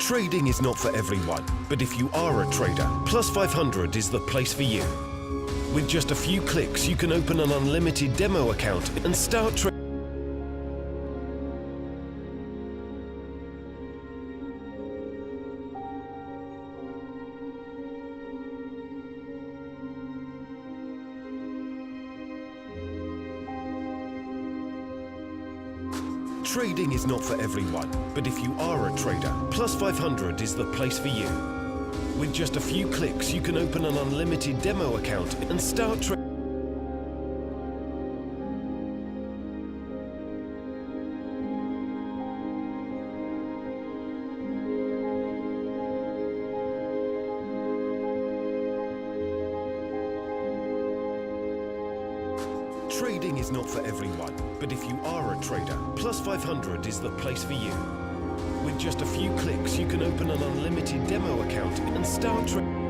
Trading is not for everyone, but if you are a trader, Plus 500 is the place for you. With just a few clicks, you can open an unlimited demo account and start trading. Trading is not for everyone, but if you are a trader, Plus 500 is the place for you. With just a few clicks, you can open an unlimited demo account and start trading. Trading is not for everyone, but if you are a trader, Plus 500 is the place for you. With just a few clicks, you can open an unlimited demo account and start trading.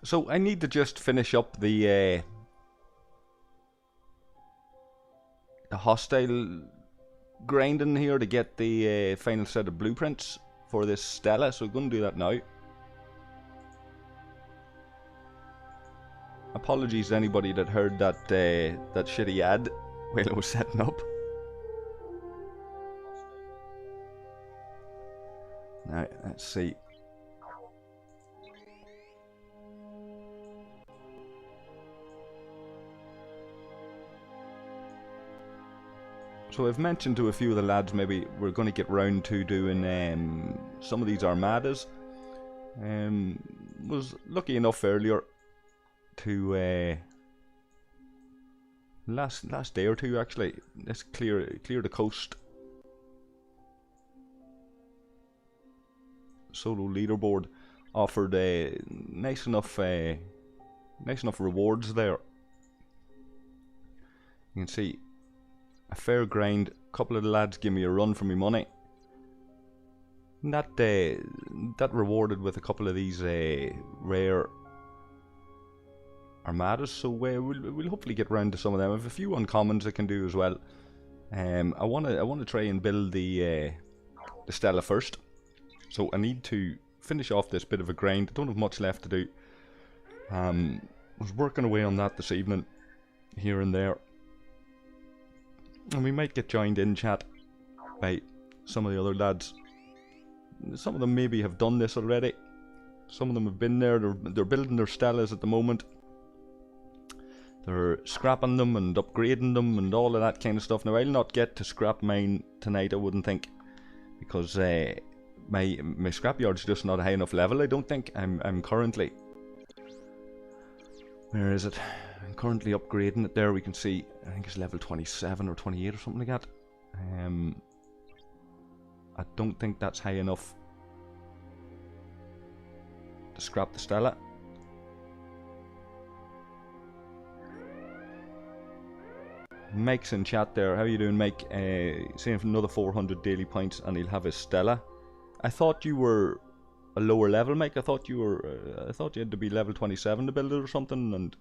So I need to just finish up the hostile grinding here to get the final set of blueprints for this Stella, so I'm going to do that now. Apologies to anybody that heard that that shitty ad while I was setting up. Now, let's see. So I've mentioned to a few of the lads maybe we're going to get round to doing some of these armadas. Was lucky enough earlier to last day or two actually. Let's clear the coast. Solo leaderboard offered nice enough rewards there. You can see a fair grind. A couple of the lads give me a run for my money. And that rewarded with a couple of these rare armadas. So we'll hopefully get round to some of them. I have a few uncommons I can do as well. I wanna try and build the Stella first. So I need to finish off this bit of a grind. I don't have much left to do. Was working away on that this evening, here and there. And we might get joined in chat by some of the other lads. Some of them maybe have done this already. Some of them have been there. They're building their Stellas at the moment. They're scrapping them and upgrading them and all of that kind of stuff. Now I'll not get to scrap mine tonight, I wouldn't think, because my scrapyard's just not a high enough level. I don't think. I'm currently, where is it? I'm currently upgrading it there. We can see, I think it's level 27 or 28 or something like that. I don't think that's high enough to scrap the Stella. Mike's in chat there. How you doing, Mike? Saying for another 400 daily points and he'll have his Stella. I thought you were a lower level, Mike. I thought you were. I thought you had to be level 27 to build it or something. And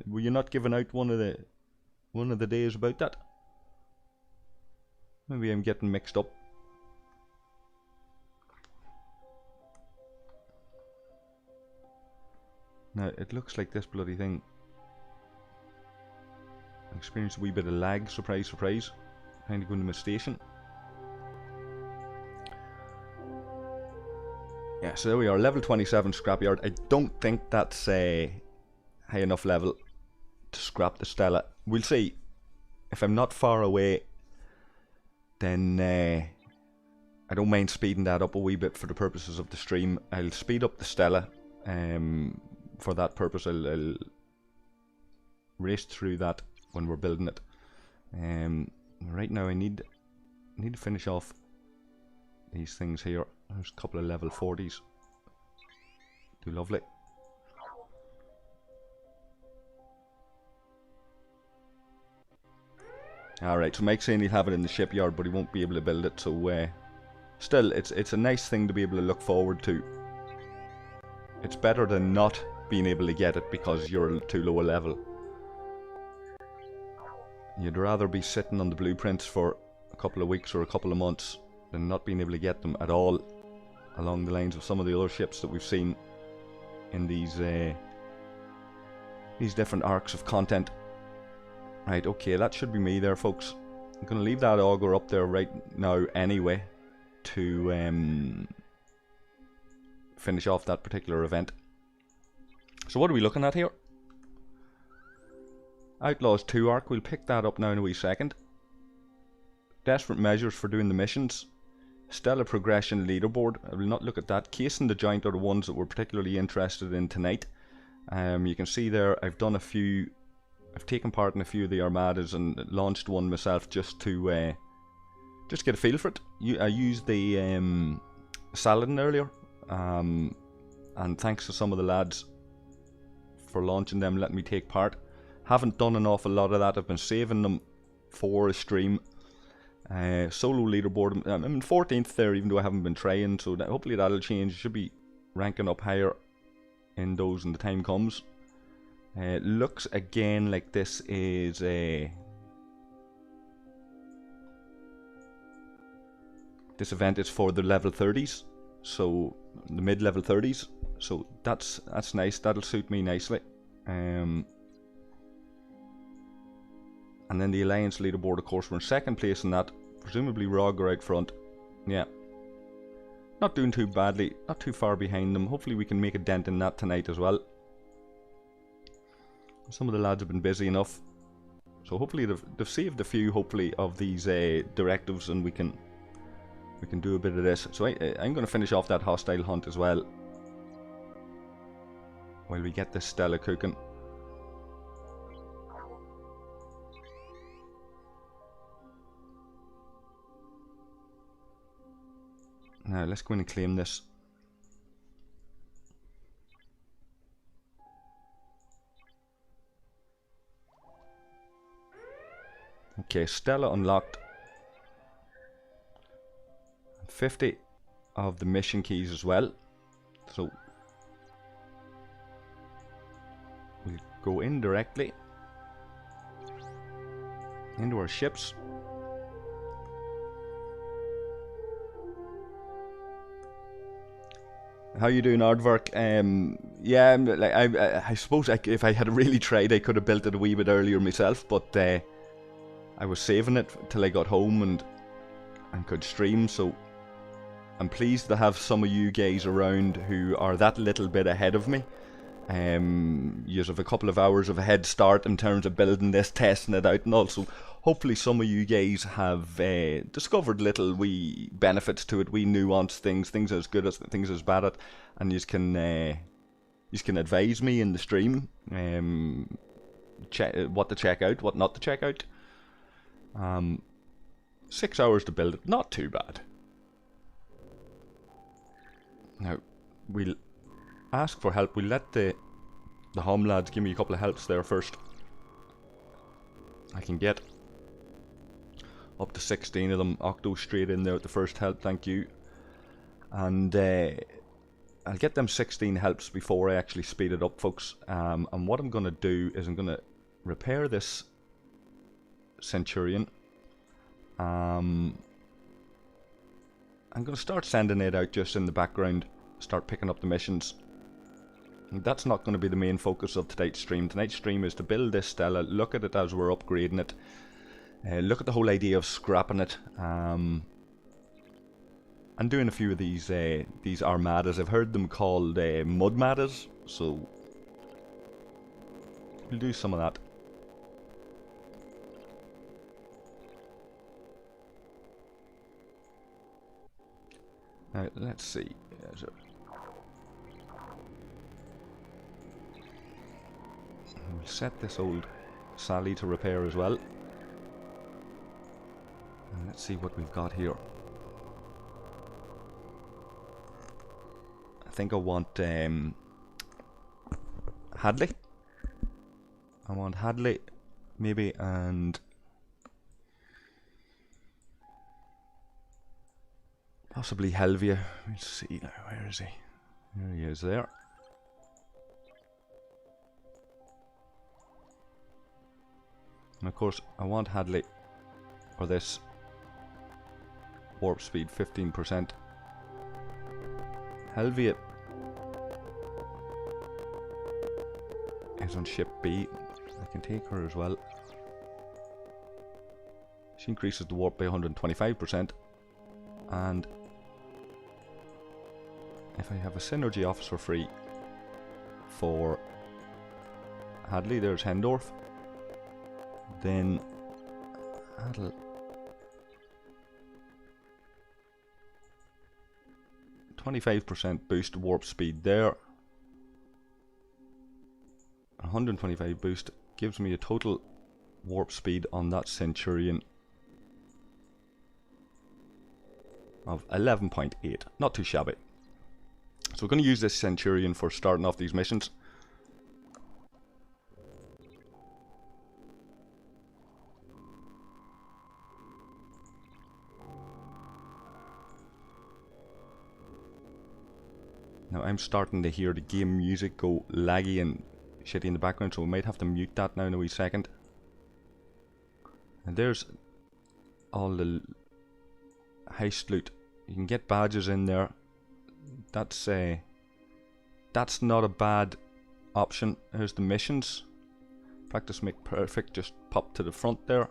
were you not giving out one of the days about that? Maybe I'm getting mixed up. Now it looks like this bloody thing. I experienced a wee bit of lag. Surprise, surprise. Trying to go into my station. Yeah, so there we are, level 27 scrapyard. I don't think that's high enough level to scrap the Stella. We'll see. If I'm not far away, then I don't mind speeding that up a wee bit for the purposes of the stream. I'll speed up the Stella. For that purpose, I'll race through that when we're building it. Right now, I need to finish off these things here. There's a couple of level 40s. Do lovely. Alright, so Mike's saying he'll have it in the shipyard, but he won't be able to build it, so still, it's a nice thing to be able to look forward to. It's better than not being able to get it because you're too low a level. You'd rather be sitting on the blueprints for a couple of weeks or a couple of months than not being able to get them at all along the lines of some of the other ships that we've seen in these different arcs of content. Right, okay, that should be me there, folks. I'm going to leave that auger up there right now anyway to finish off that particular event. So what are we looking at here? Outlaws 2 arc, we'll pick that up now in a wee second. Desperate measures for doing the missions. Stella progression leaderboard, I will not look at that. Case and the Giant are the ones that we're particularly interested in tonight. You can see there I've taken part in a few of the armadas and launched one myself just to get a feel for it. I used the Saladin earlier, and thanks to some of the lads for launching them, letting me take part. Haven't done an awful lot of that. I've been saving them for a stream. Solo leaderboard, I'm in 14th there, even though I haven't been trying, so hopefully that'll change. Should be ranking up higher in those when the time comes. Looks again like this is this event is for the level 30s, so the mid-level 30s, so that's nice. That'll suit me nicely. And then the Alliance leaderboard, of course, we're in 2nd place in that. Presumably Rog are out front. Yeah, not doing too badly, not too far behind them. Hopefully we can make a dent in that tonight as well. Some of the lads have been busy enough, so hopefully they've saved a few, hopefully, of these directives, and we can do a bit of this. So I'm going to finish off that hostile hunt as well while we get this Stella cooking. Now let's go in and claim this. Okay, Stella unlocked. 50 of the mission keys as well. So we'll go in directly into our ships. How you doing, Aardvark? Yeah, like I suppose if I had really tried, I could have built it a wee bit earlier myself, but I was saving it till I got home and could stream. So I'm pleased to have some of you guys around who are that little bit ahead of me. You have a couple of hours of a head start in terms of building this, testing it out, and also hopefully some of you guys have discovered little wee benefits to it, wee nuanced things as good as things as bad at, and you can advise me in the stream what to check out, what not to check out. 6 hours to build it, not too bad. Now we'll ask for help. We'll let the home lads give me a couple of helps there first. I can get up to 16 of them. Octo straight in there at the first help, thank you. And I'll get them 16 helps before I actually speed it up, folks. And what I'm going to do is I'm going to repair this Centurion. I'm going to start sending it out just in the background, start picking up the missions. And that's not going to be the main focus of tonight's stream. Tonight's stream is to build this Stella, look at it as we're upgrading it, look at the whole idea of scrapping it, and doing a few of these armadas. I've heard them called mudmadas, so we'll do some of that. Now, let's see. We'll set this old Sally to repair as well. And let's see what we've got here. I think I want Hadley. I want Hadley, maybe, and possibly Helvia. Let's see now, where is he? There he is there. And of course, I want Hadley for this warp speed 15%. Helviet is on ship B. I can take her as well. She increases the warp by 125%. And if I have a synergy officer free for Hadley, there's Hendorf, then that'll 25% boost warp speed there. 125 boost gives me a total warp speed on that Centurion of 11.8. Not too shabby. So we're going to use this Centurion for starting off these missions. Now I'm starting to hear the game music go laggy and shitty in the background, so we might have to mute that now in a wee second. And there's all the heist loot. You can get badges in there. That's not a bad option. Here's the missions. Practice make perfect. Just pop to the front there.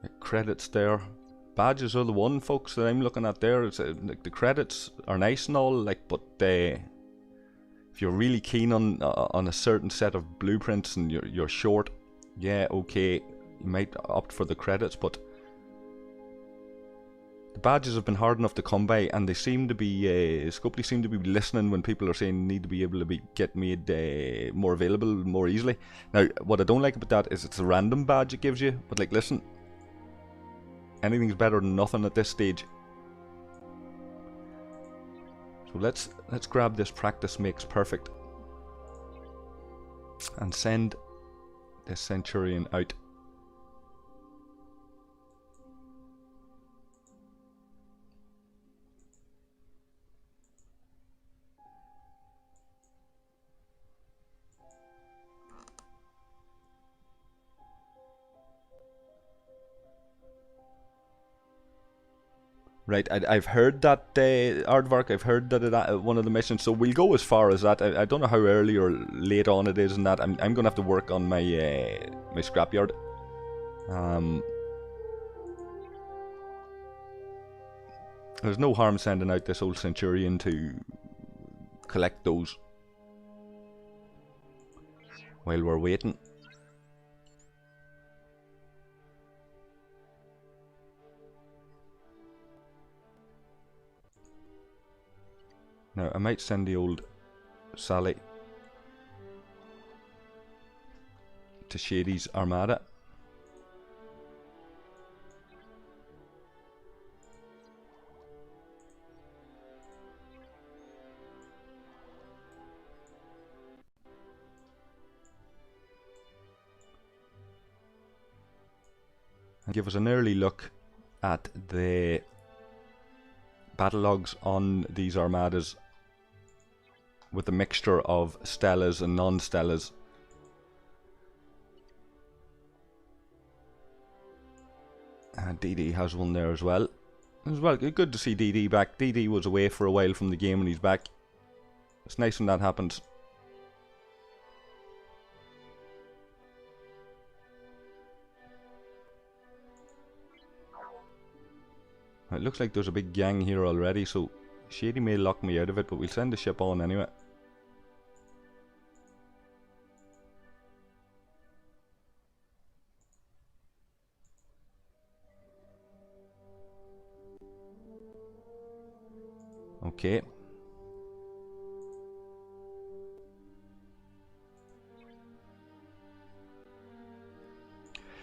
Get credits there. Badges are the one, folks, that I'm looking at there. It's like the credits are nice and all, like, but if you're really keen on a certain set of blueprints and you're short, yeah, okay, you might opt for the credits, but the badges have been hard enough to come by, and they seem to be Scopely seem to be listening when people are saying need to be able to get made more available more easily. Now, what I don't like about that is it's a random badge it gives you, but like, listen, anything's better than nothing at this stage. So let's grab this practice makes perfect and send this Centurion out. Right, I've heard that Aardvark, I've heard that one of the missions, so we'll go as far as that. I don't know how early or late on it is in that. I'm going to have to work on my my scrapyard. There's no harm sending out this old Centurion to collect those while we're waiting. Now, I might send the old Sally to Shady's Armada. And give us an early look at the battle logs on these Armadas with a mixture of Stellas and non-Stellas. And DD has one there as well. Good to see DD back. DD was away for a while from the game and he's back. It's nice when that happens. It looks like there's a big gang here already, so Shady may lock me out of it, but we'll send the ship on anyway. Okay.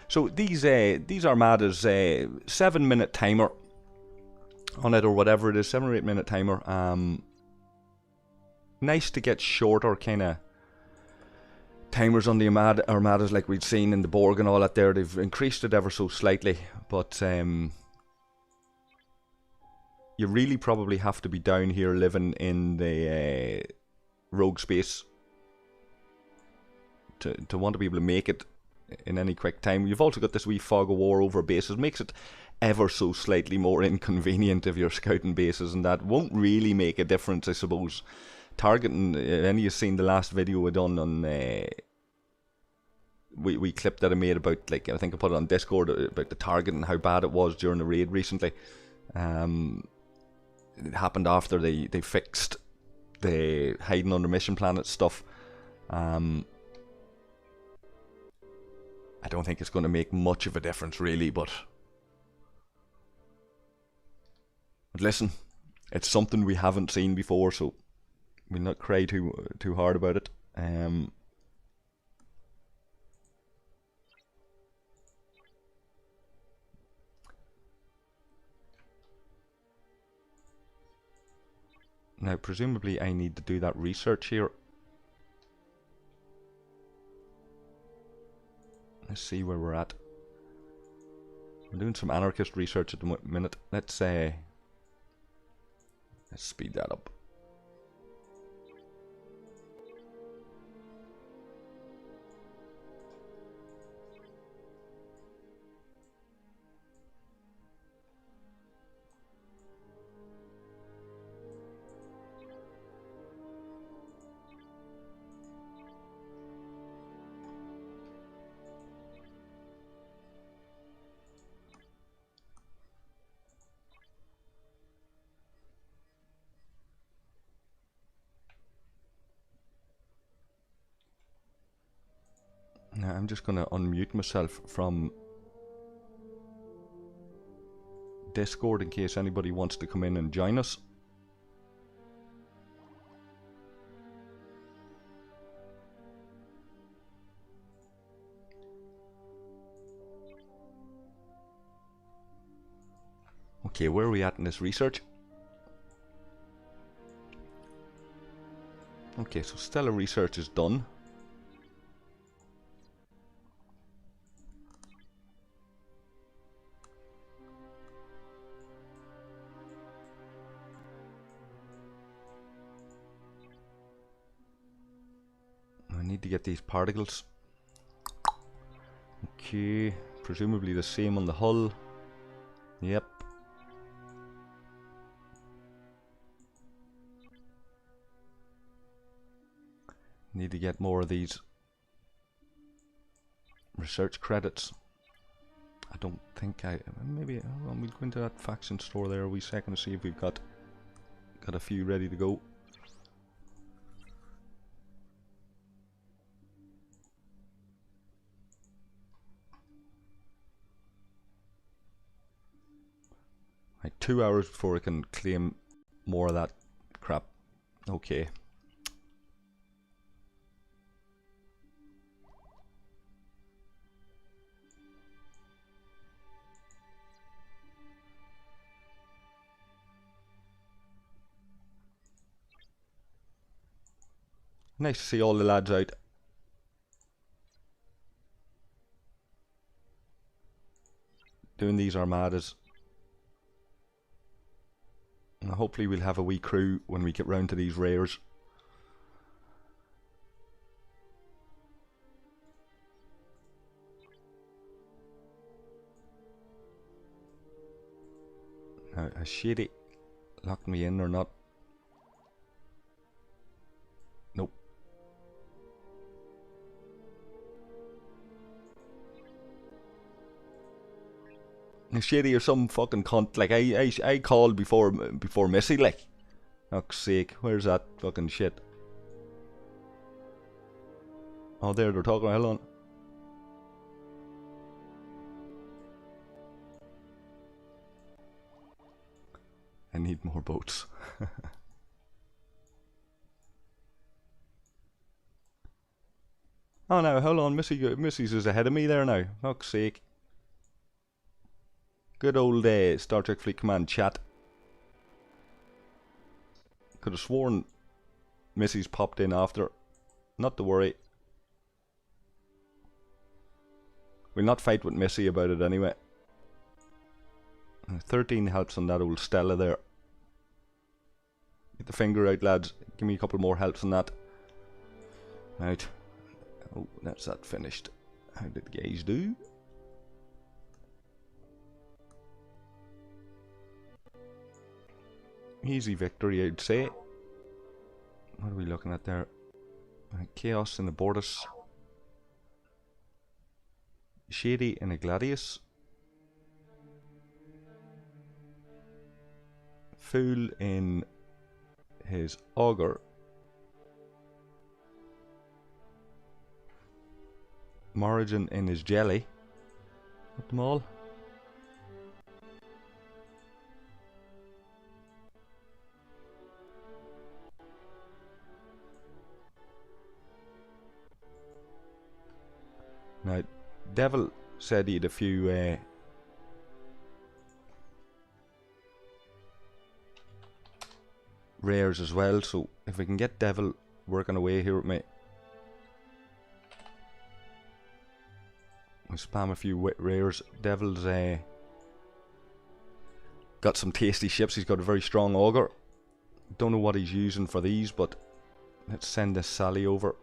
So these Armadas, 7-minute timer on it or whatever it is, 7 or 8 minute timer. Nice to get shorter kind of timers on the Armadas like we'd seen in the Borg and all that there. They've increased it ever so slightly, but you really probably have to be down here living in the rogue space to want to be able to make it in any quick time. You've also got this wee fog of war over bases. Makes it ever so slightly more inconvenient if you're scouting bases, and that won't really make a difference, I suppose. Targeting, any you've seen the last video we done on we clipped that I made about, like, I think I put it on Discord about the target and how bad it was during the raid recently. It happened after they fixed the hiding under mission planet stuff. I don't think it's going to make much of a difference really, but listen, it's something we haven't seen before, so we'll not cry too hard about it. Now, presumably I need to do that research here. Let's see where we're at. I'm doing some anarchist research at the minute. Let's speed that up. Now I'm just going to unmute myself from Discord in case anybody wants to come in and join us. Okay, where are we at in this research? Okay, so Stella research is done. I need to get these particles. Okay, presumably the same on the hull. Yep. Need to get more of these research credits. I don't think maybe we'll go into that faction store there a wee second to see if we've got a few ready to go. Like 2 hours before I can claim more of that crap. Okay. Nice to see all the lads out. Doing these armadas. And hopefully we'll have a wee crew when we get round to these rares. Now, has Shady locked me in or not? Nope. Now, Shady, you're some fucking cunt. Like, I called before Missy, like. Fuck's sake, where's that fucking shit? Oh, there, they're talking. Hold on. I need more boats. Oh no, hold on, Missy's is ahead of me there now. Fuck's sake. Good old Star Trek Fleet Command chat. Could have sworn Missy's popped in after. Not to worry. We'll not fight with Missy about it anyway. 13 helps on that old Stella there. Get the finger out, lads. Give me a couple more helps on that. Right. Oh, that's that finished. How did the guys do? Easy victory, I'd say. What are we looking at there? Chaos in the Bortus. Shady in a Gladius. Fool in his Augur. Amorgin in his Jelly. Got them all. Now, Devil said he had a few rares as well, so if we can get Devil working away here with me, we'll spam a few rares. Devil's got some tasty ships. He's got a very strong Augur. Don't know what he's using for these, but let's send this Sally over.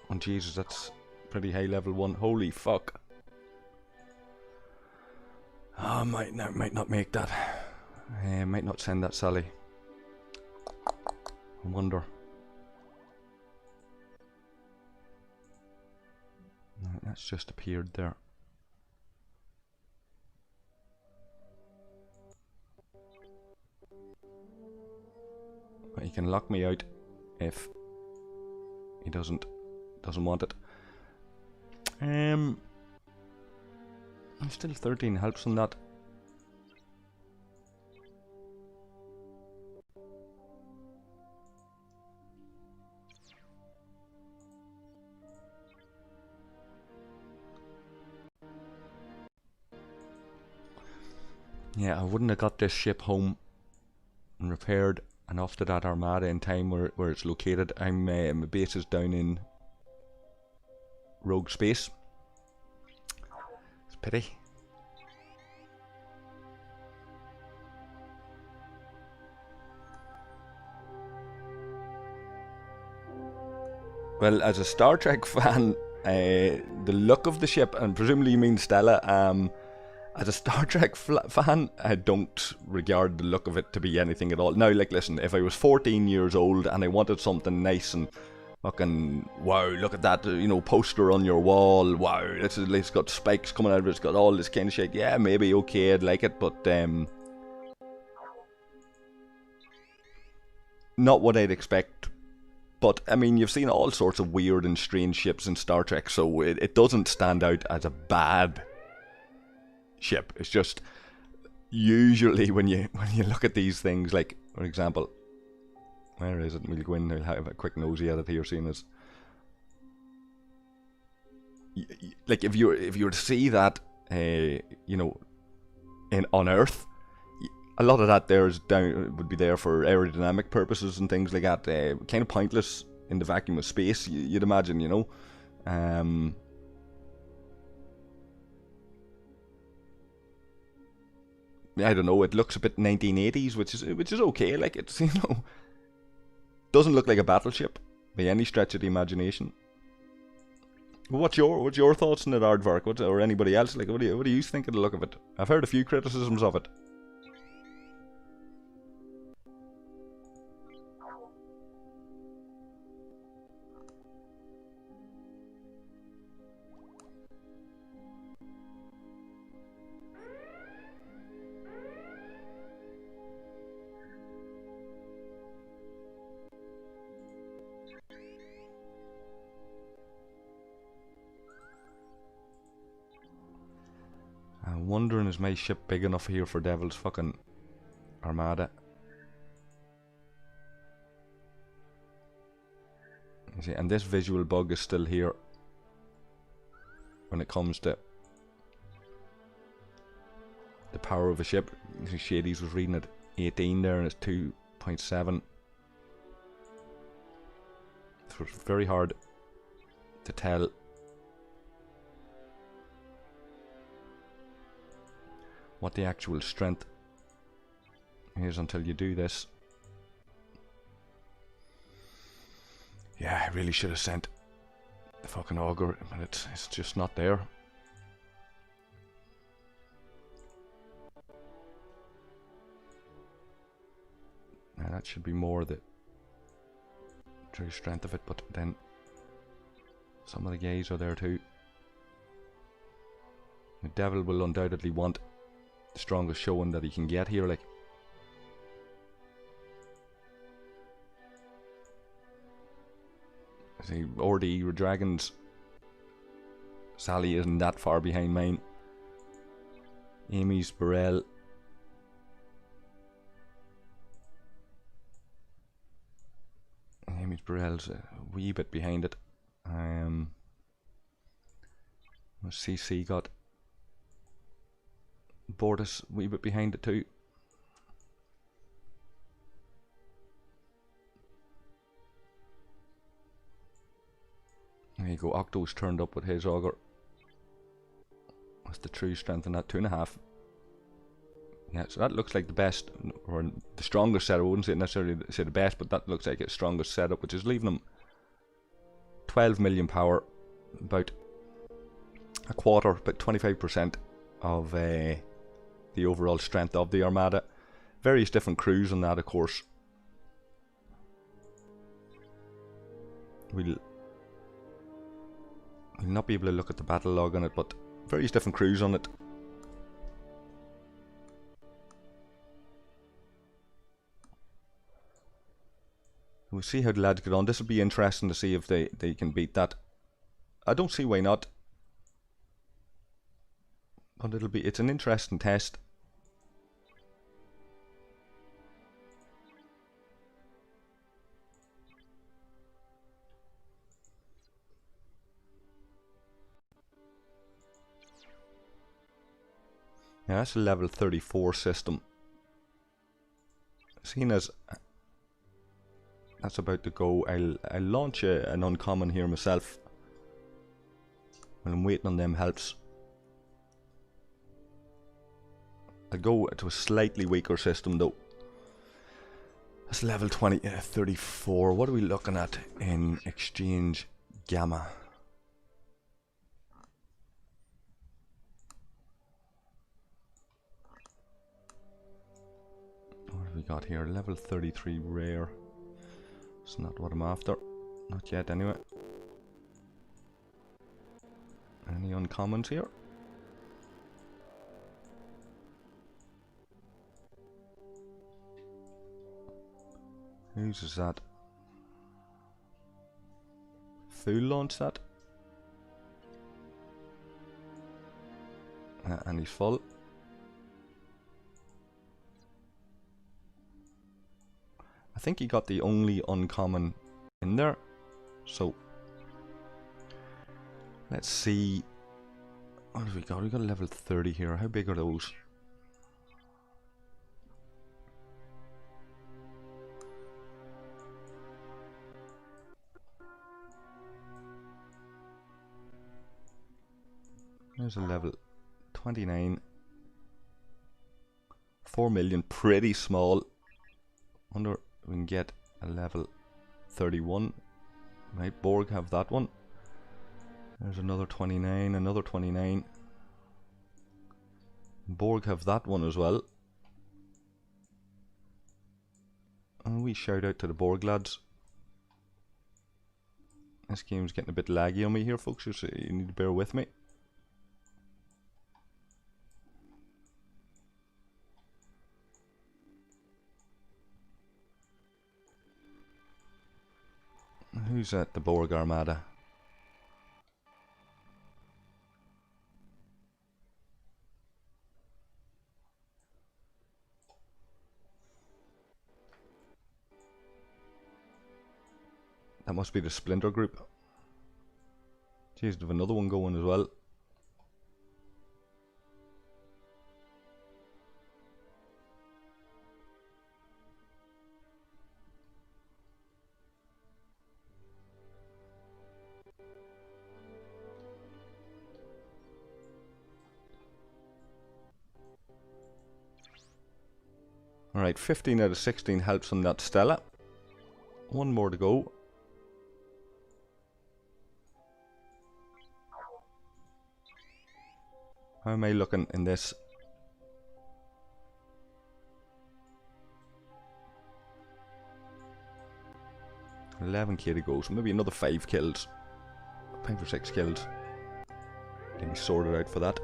Oh Jesus, that's pretty high level 1. Holy fuck. Oh, might not make that. Might not send that Sally. I wonder. Right, that's just appeared there. But he can lock me out if he doesn't want it. Still 13 helps on that. Yeah, I wouldn't have got this ship home and repaired and off to that Armada in time where it's located. My base is down in Rogue Space. It's a pity. Well, as a Star Trek fan, the look of the ship, and presumably you mean Stella, as a Star Trek fan, I don't regard the look of it to be anything at all. Now, like, listen, if I was 14 years old and I wanted something nice and fucking, wow, look at that, you know, poster on your wall, wow, it's got spikes coming out of it, it's got all this kind of shit, yeah, maybe, okay, I'd like it, but, not what I'd expect. But, I mean, you've seen all sorts of weird and strange ships in Star Trek, so it doesn't stand out as a bad ship. It's just, usually when you look at these things, like, for example, where is it? We'll go in, I'll have a quick nosy at it here, seeing as, like, if you were to see that, you know, on Earth, a lot of that there would be there for aerodynamic purposes and things like that. Kind of pointless in the vacuum of space, you'd imagine, you know. I don't know. It looks a bit 1980s, which is okay. Like, it's, you know, doesn't look like a battleship by any stretch of the imagination. What's your thoughts on it, Aardvark, or anybody else? Like, what do you think of the look of it? I've heard a few criticisms of it. I'm wondering, is my ship big enough here for Devil's fucking Armada? You see, and this visual bug is still here when it comes to the power of a ship. You see, Shady's was reading at 18 there, and it's 2.7. So it's very hard to tell what the actual strength is until you do this. Yeah, I really should have sent the fucking auger, but it's just not there. Now that should be more the true strength of it, but then some of the gays are there too. The devil will undoubtedly want the strongest showing that he can get here, like. See, RD Dragons Sally isn't that far behind mine. Amy's Burrell. Amy's Burrell's a wee bit behind it. CC got Bortus a wee bit behind it too. There you go, Octo's turned up with his auger. What's the true strength on that? 2.5. Yeah, so that looks like the best, or the strongest setup. I wouldn't say necessarily say the best, but that looks like its strongest setup, which is leaving him 12 million power, about a quarter, about 25% of the overall strength of the Armada. Various different crews on that, of course. We'll not be able to look at the battle log on it, but various different crews on it. We'll see how the lads get on. This will be interesting to see if they can beat that. I don't see why not, but it's an interesting test. Yeah, that's a level 34 system. Seeing as that's about to go, I'll launch an uncommon here myself. When I'm waiting on them helps. I'll go to a slightly weaker system though. That's level 34. What are we looking at in Exchange Gamma? What have we got here? Level 33 rare. It's not what I'm after. Not yet anyway. Any uncommons here? Whose is that? Thule launched that? And he's full. I think he got the only uncommon in there. So let's see. What have we got? We got a level 30 here. How big are those? There's a level 29. 4 million, pretty small. Wonder if we can get a level 31. Might Borg have that one? There's another 29, another 29. Borg have that one as well. And we shout out to the Borg lads. This game's getting a bit laggy on me here, folks, so you need to bear with me. Who's at the Borg Armada? That must be the Splinter group. Jeez, they have another one going as well. Alright, 15 out of 16 helps on that Stella. One more to go. How am I looking in this? $11k to go, so maybe another 5 kills. 5 or 6 kills. Get me sorted out for that.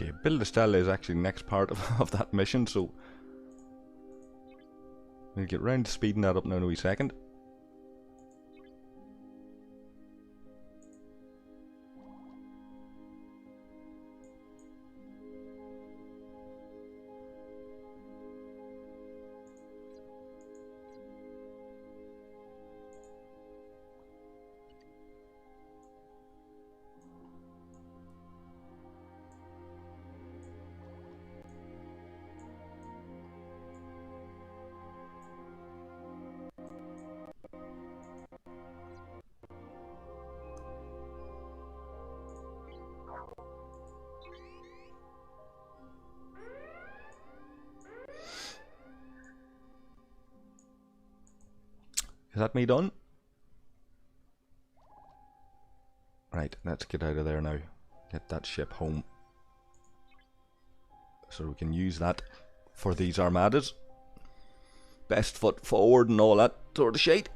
Okay, build a Stella is actually the next part of that mission, so we'll get round to speeding that up now in a wee second. Is that me done? Right, let's get out of there now. Get that ship home. So we can use that for these armadas. Best foot forward and all that sort of shit.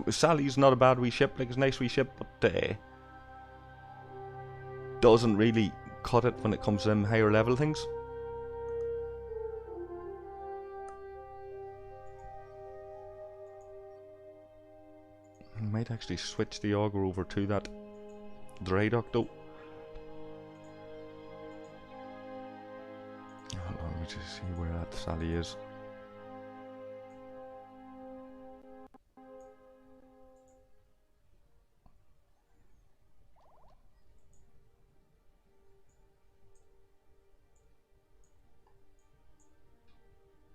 Sally's not a bad wee ship, like it's a nice wee ship, but doesn't really cut it when it comes to them higher level things. Might actually switch the auger over to that dry dock though. Hold on, let me just see where that Sally is.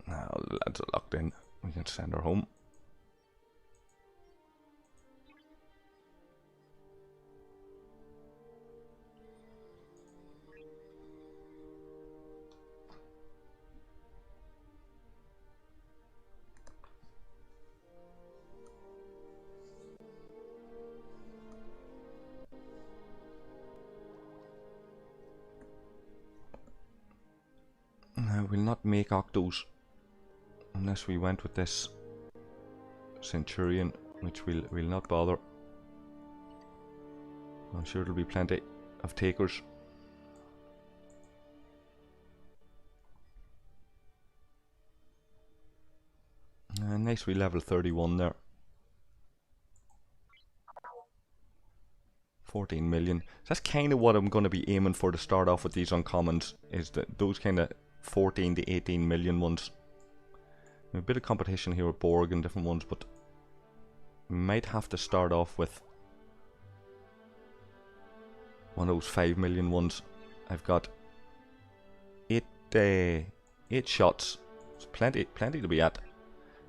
Now the lads are locked in. We can send her home. Now we'll not make octos unless we went with this Centurion, which we'll not bother. I'm sure there'll be plenty of takers. Nice, we level 31 there. 14 million. That's kind of what I'm going to be aiming for to start off with these uncommons, is that those kind of 14 to 18 million ones. A bit of competition here with Borg and different ones, but we might have to start off with one of those 5 million ones. I've got 8 shots. It's plenty to be at.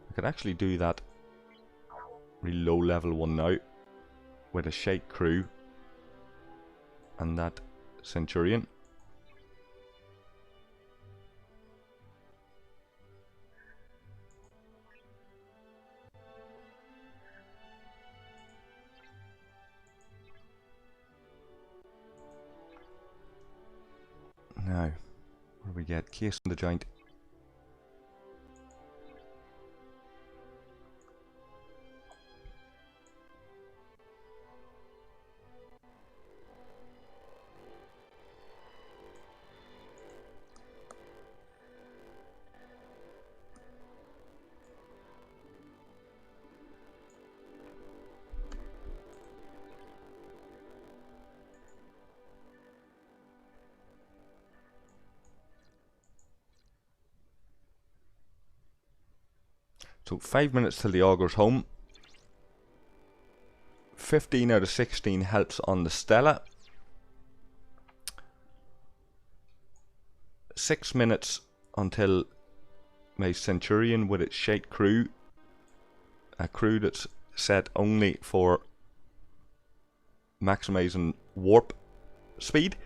I could actually do that really low level one now with a shite crew and that Centurion. Now, what do we get? Case in the joint. So 5 minutes till the auger's home. 15 out of 16 helps on the Stella. 6 minutes until my Centurion with its shite crew. A crew that's set only for maximizing warp speed.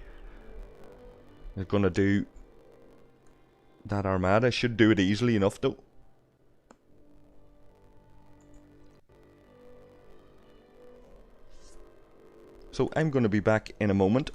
They're gonna do that Armada. Should do it easily enough though. So I'm going to be back in a moment.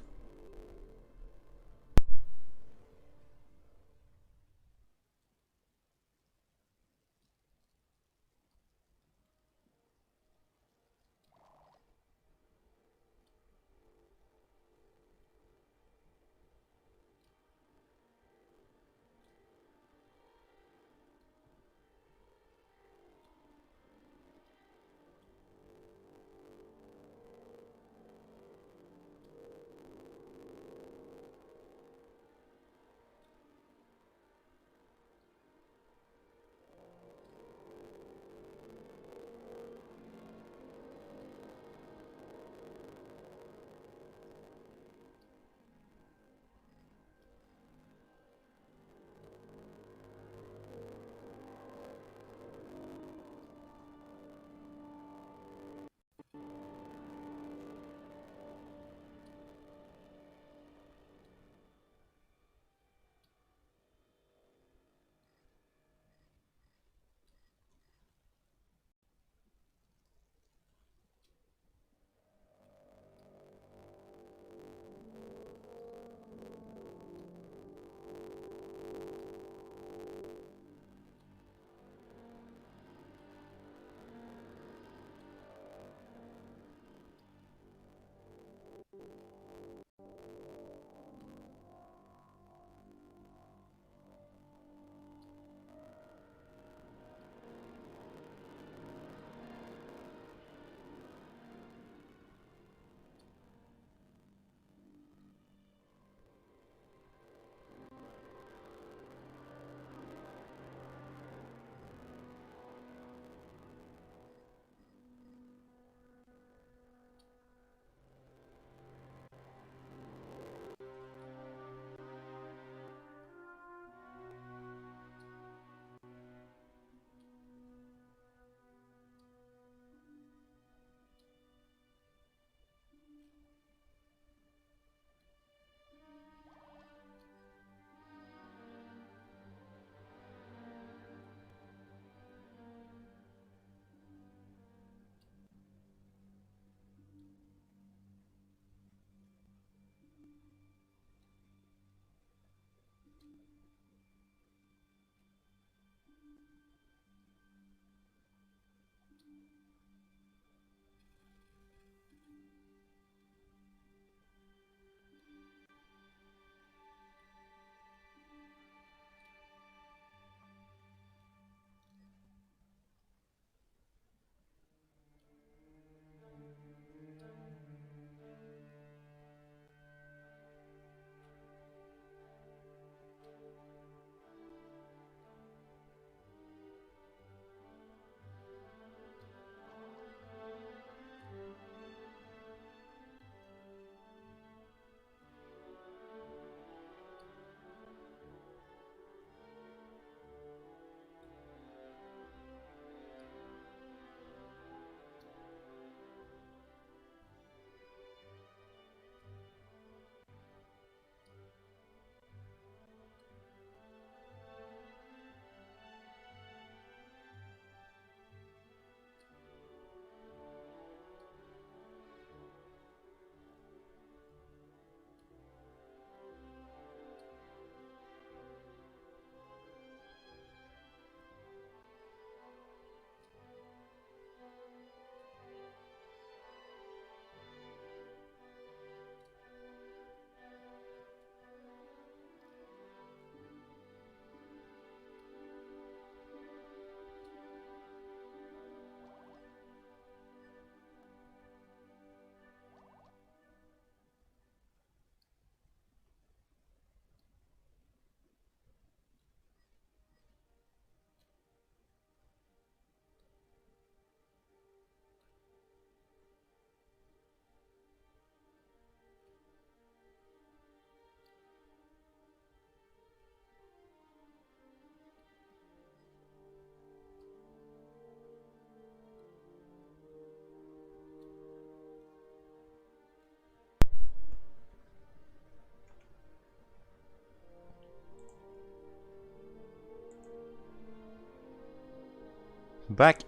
Back,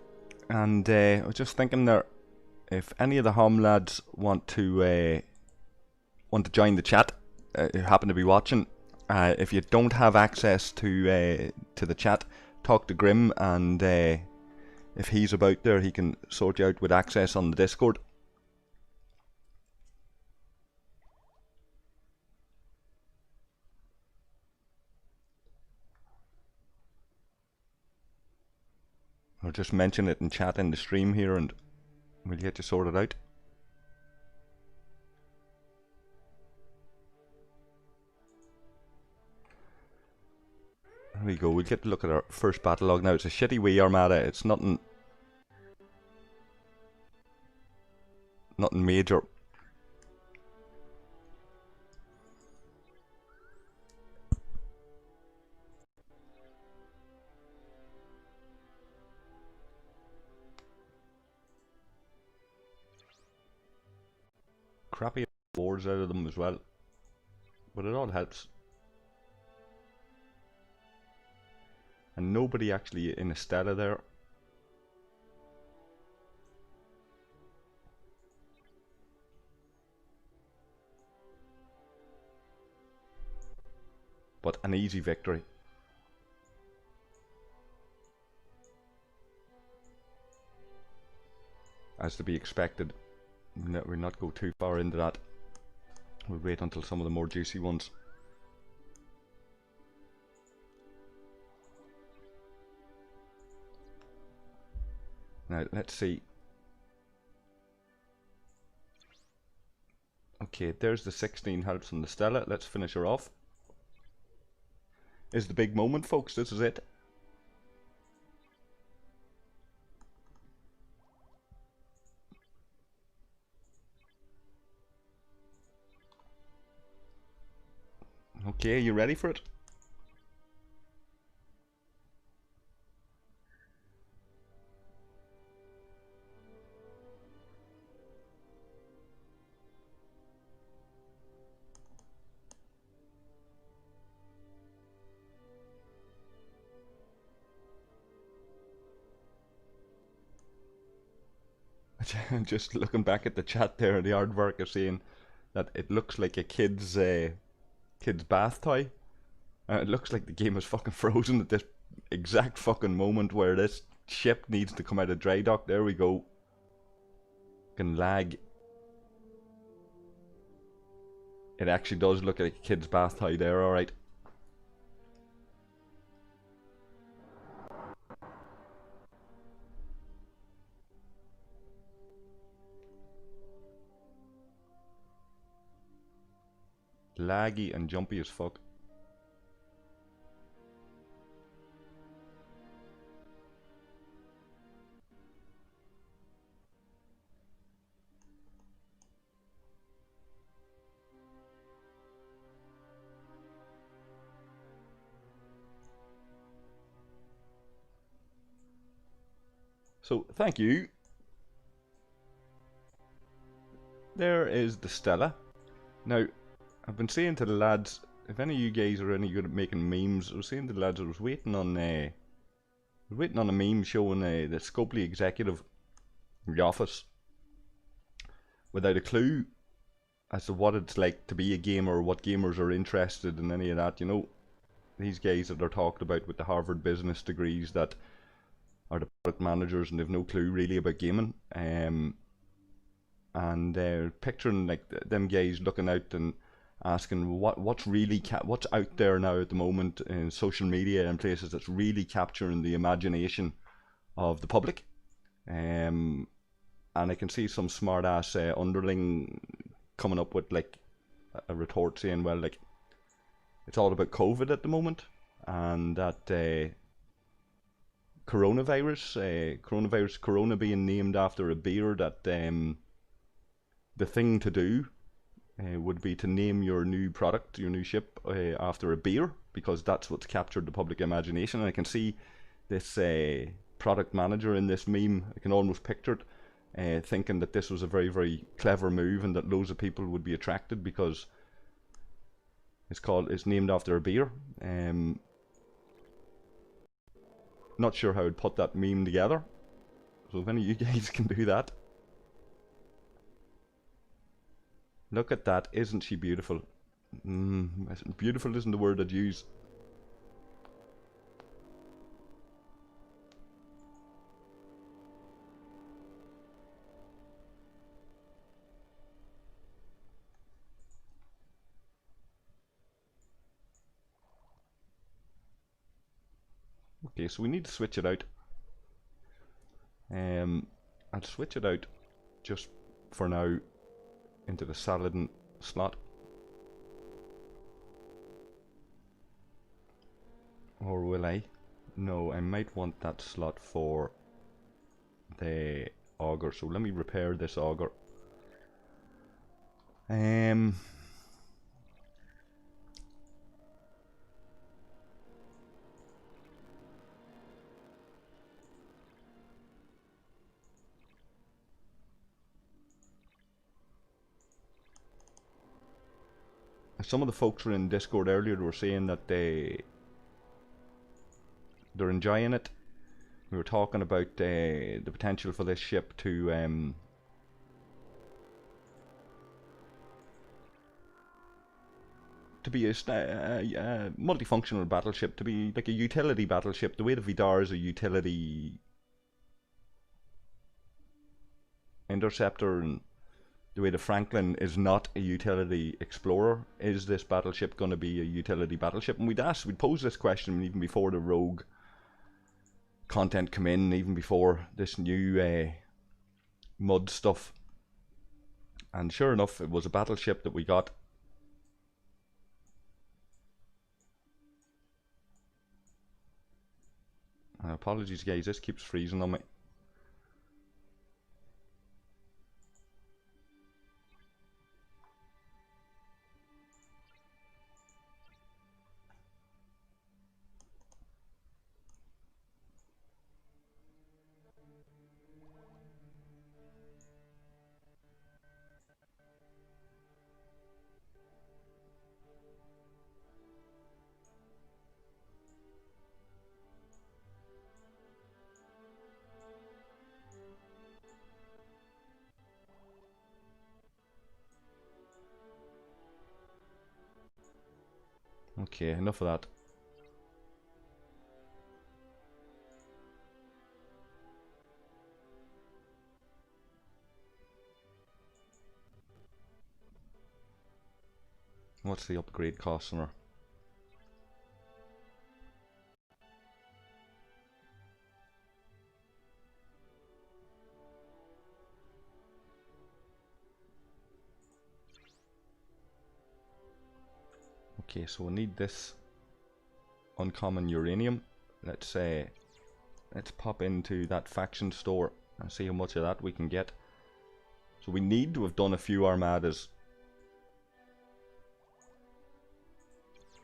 and I was just thinking there, if any of the home lads want to join the chat, who happen to be watching, if you don't have access to the chat, talk to Grim, and if he's about there, he can sort you out with access on the Discord. Or just mention it in chat in the stream here, and we'll get you sorted out. There we go, we'll get to look at our first battle log now. It's a shitty wee Armada, it's nothing major. Crappy boards out of them as well, but it all helps. And nobody actually in a Stella there. But an easy victory. As to be expected. We'll not go too far into that. We'll wait until some of the more juicy ones. Now, let's see. Okay, there's the 16 helps on the Stella. Let's finish her off. Is the big moment, folks. This is it. Okay, you ready for it? Just looking back at the chat there, the aardvark is saying that it looks like a kid's bath toy. It looks like the game is fucking frozen at this exact fucking moment where this ship needs to come out of dry dock. There we go. Can lag. It actually does look like a kid's bath toy there, alright. Laggy and jumpy as fuck. So, thank you. There is the Stella. Now, I've been saying to the lads, if any of you guys are any good at making memes, I was saying to the lads I was waiting on a meme showing the Scopely executive in the office without a clue as to what it's like to be a gamer or what gamers are interested in any of that. You know, these guys that are talked about with the Harvard business degrees that are the product managers and they've no clue really about gaming. And they're picturing like them guys looking out and asking what's out there now at the moment in social media and places that's really capturing the imagination of the public. And I can see some smart ass underling coming up with like a retort saying, well, like it's all about COVID at the moment, and that Corona being named after a beer, that the thing to do would be to name your new product, your new ship, after a beer, because that's what's captured the public imagination. And I can see this product manager in this meme, I can almost picture it, thinking that this was a very, very clever move and that loads of people would be attracted because it's named after a beer. Not sure how I'd put that meme together. So if any of you guys can do that. Look at that, isn't she beautiful? Beautiful isn't the word I'd use. Okay, so we need to switch it out. I'll switch it out just for now into the Saladin slot. Or will I? No, I might want that slot for the auger. So let me repair this auger. Some of the folks were in Discord earlier were saying that they're enjoying it. We were talking about the potential for this ship to be a multifunctional battleship, to be like a utility battleship, the way the Vidar is a utility interceptor, and the way the Franklin is not a utility explorer. Is this battleship going to be a utility battleship? And we'd pose this question even before the Rogue content come in, even before this new mud stuff. And sure enough, it was a battleship that we got. Apologies guys, this keeps freezing on me. Okay, enough of that. What's the upgrade cost on her? Okay, so we'll need this uncommon uranium. Let's pop into that faction store and see how much of that we can get. So we need to have done a few armadas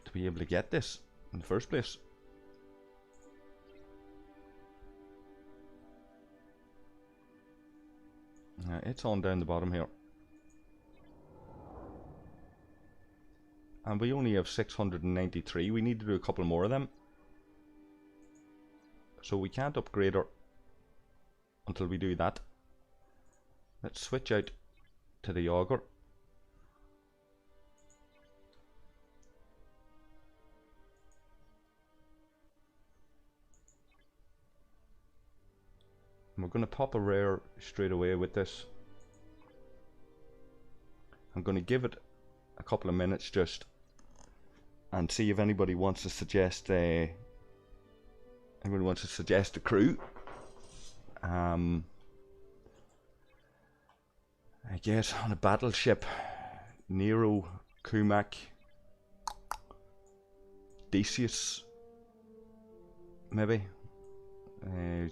to be able to get this in the first place. It's on down the bottom here. And we only have 693. We need to do a couple more of them. So we can't upgrade her until we do that. Let's switch out to the auger. And we're going to pop a rare straight away with this. I'm going to give it a couple of minutes just and see if anybody wants to suggest a crew. I guess on a battleship, Nero, Kumak, Decius, maybe.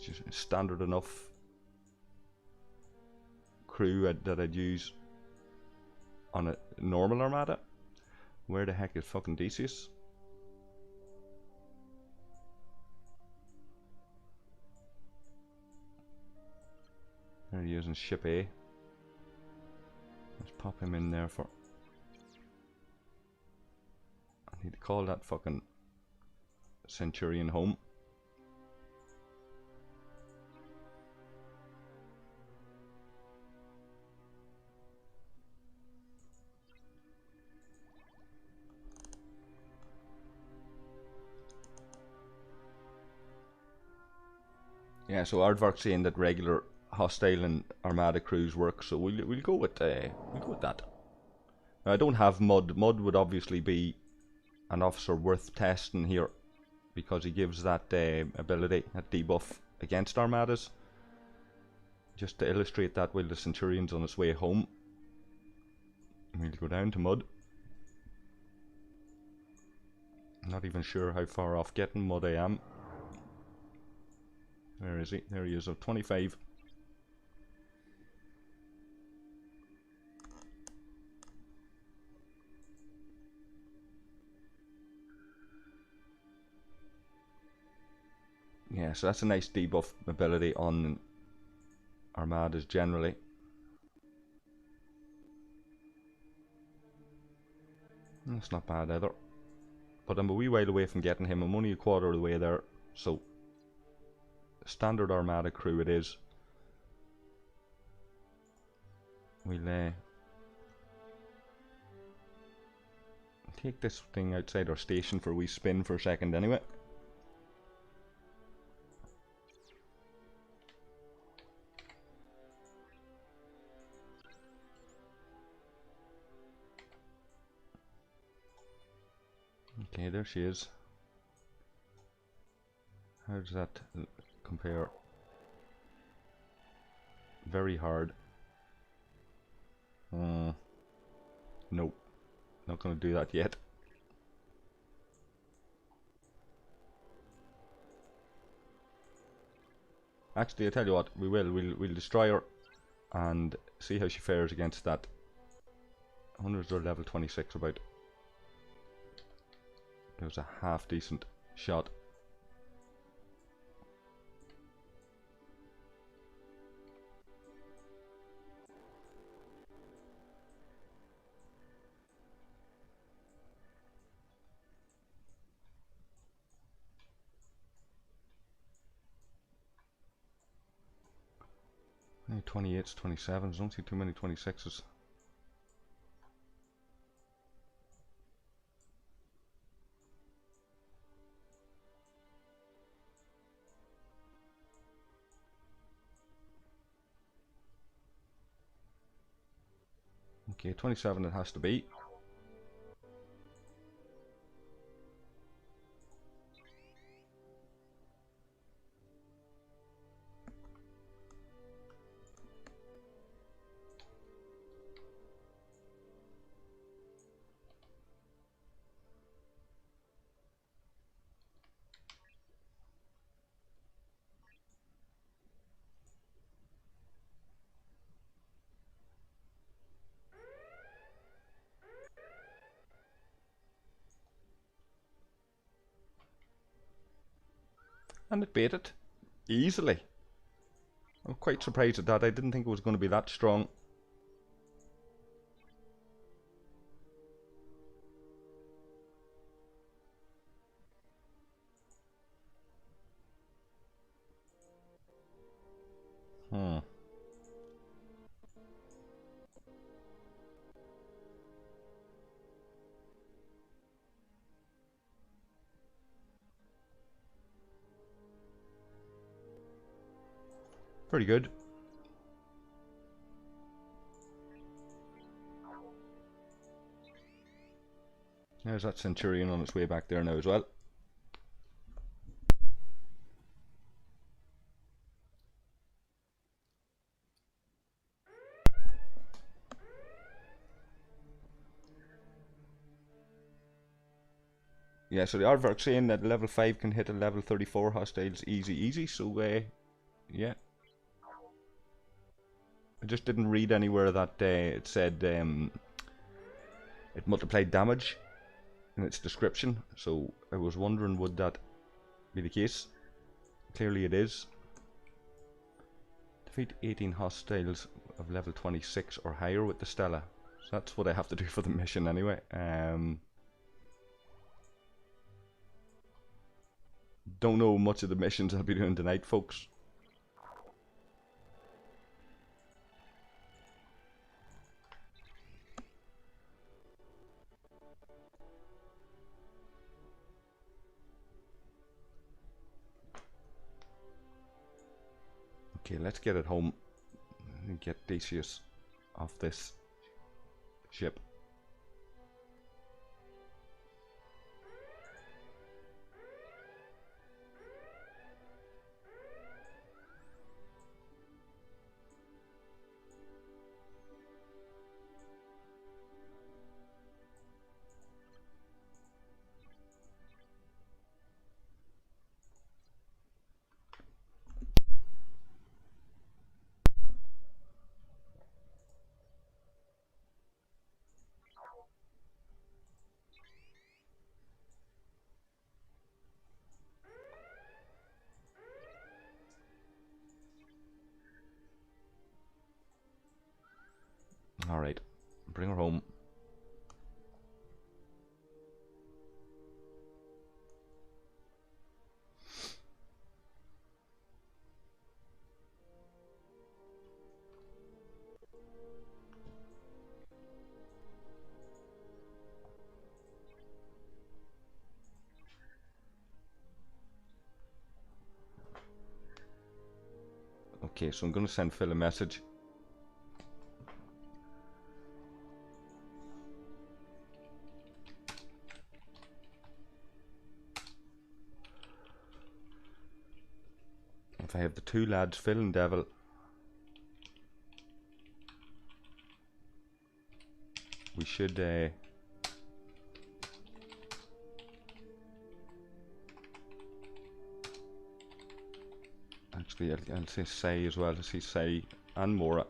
Just standard enough crew that I'd use on a normal armada. Where the heck is fucking Decius? There he is in ship A. Let's pop him in there for... I need to call that fucking Centurion home. Yeah, so Aardvark's saying that regular hostile and Armada crews work, so we'll go with that. Now, I don't have Mud. Mud would obviously be an officer worth testing here because he gives that ability, that debuff against Armadas. Just to illustrate that while the Centurion's on his way home, we'll go down to Mud. Not even sure how far off getting Mud I am. Where is he? There he is, 25. Yeah, so that's a nice debuff ability on Armadas generally. That's not bad either. But I'm a wee while away from getting him. I'm only a quarter of the way there. So, standard Armada crew it is. We'll take this thing outside our station for a wee spin for a second anyway. Okay, there she is. How does that compare? Very hard. Nope. Not going to do that yet. Actually, I tell you what, we'll destroy her and see how she fares against that. 100s are level 26 about. It was a half decent shot. Only 28s, 27s, don't see too many 26s. Okay, 27 it has to be. And it beat it easily. I'm quite surprised at that. I didn't think it was going to be that strong. Pretty good. There's that Centurion on its way back there now as well. Yeah, so the Aardvark's saying that level 5 can hit a level 34 hostiles easy, so yeah. I just didn't read anywhere that it said it multiplied damage in its description, so I was wondering would that be the case. Clearly it is. Defeat 18 hostiles of level 26 or higher with the Stella. So that's what I have to do for the mission anyway. Don't know much of the missions I'll be doing tonight, folks. Okay, let's get it home and get Decius off this ship. Alright, bring her home. Okay, so I'm going to send Phil a message. If I have the two lads, Phil and Devil, we should actually I'll say Say as well, to see Say and Mora.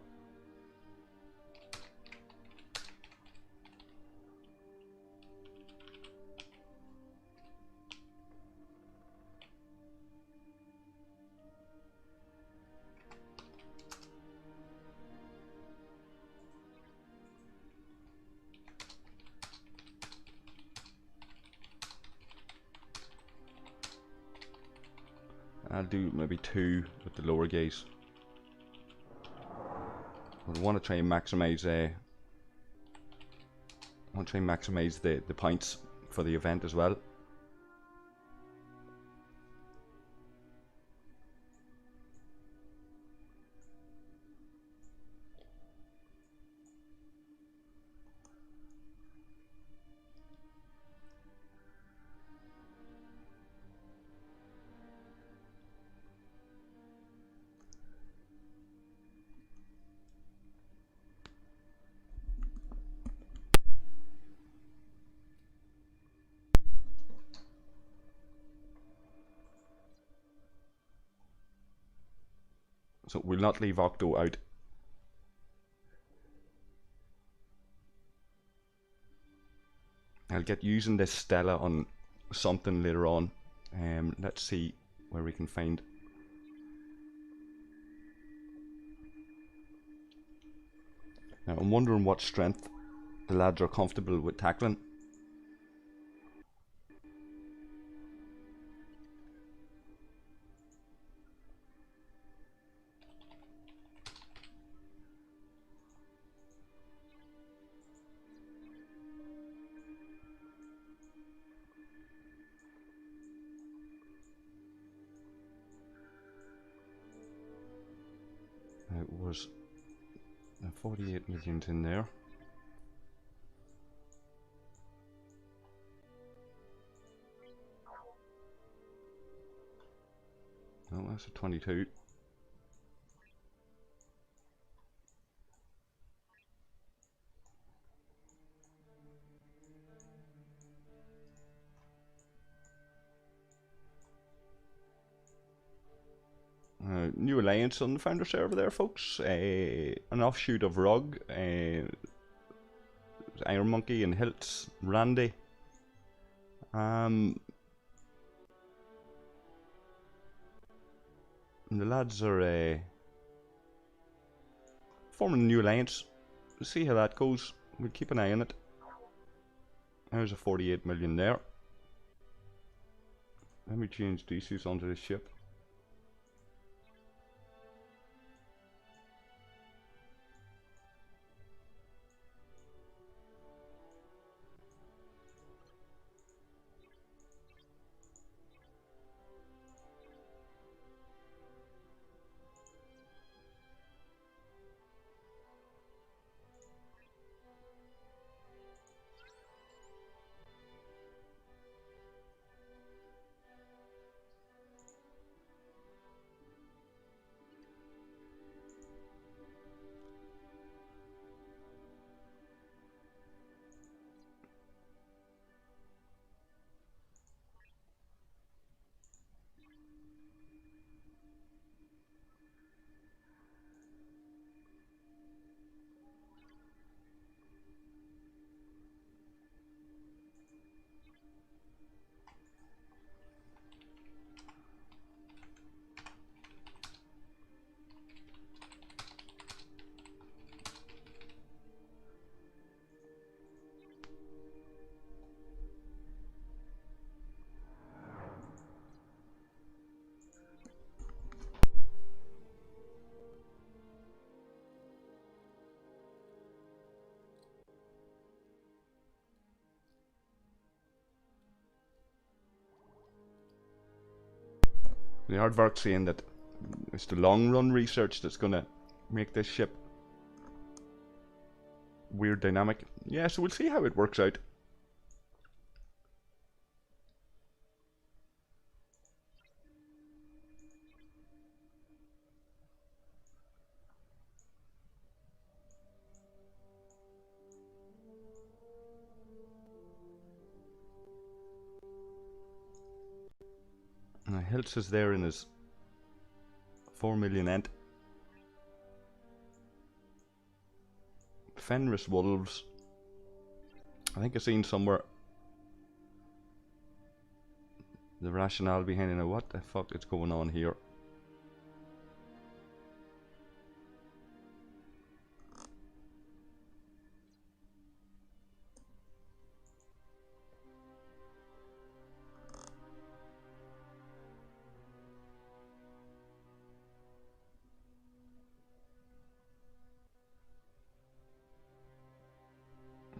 I'll do maybe two with the lower gaze. I want to try and maximize the points for the event as well. So we'll not leave Octo out. I'll get using this Stella on something later on. Let's see where we can find. Now I'm wondering what strength the lads are comfortable with tackling. It was 48 million in there. Oh, that's a 22. New alliance on the founder server there, folks. An offshoot of Rug, Iron Monkey and Hilts, Randy. And the lads are forming a new alliance. We'll see how that goes. We'll keep an eye on it. There's a 48 million there. Let me change Decius onto this ship. The aardvark's saying that it's the long run research that's gonna make this ship weird dynamic. Yeah, so we'll see how it works out. Hiltz is there in his 4 million ent. Fenris Wolves. I think I've seen somewhere the rationale behind it. Now what the fuck is going on here?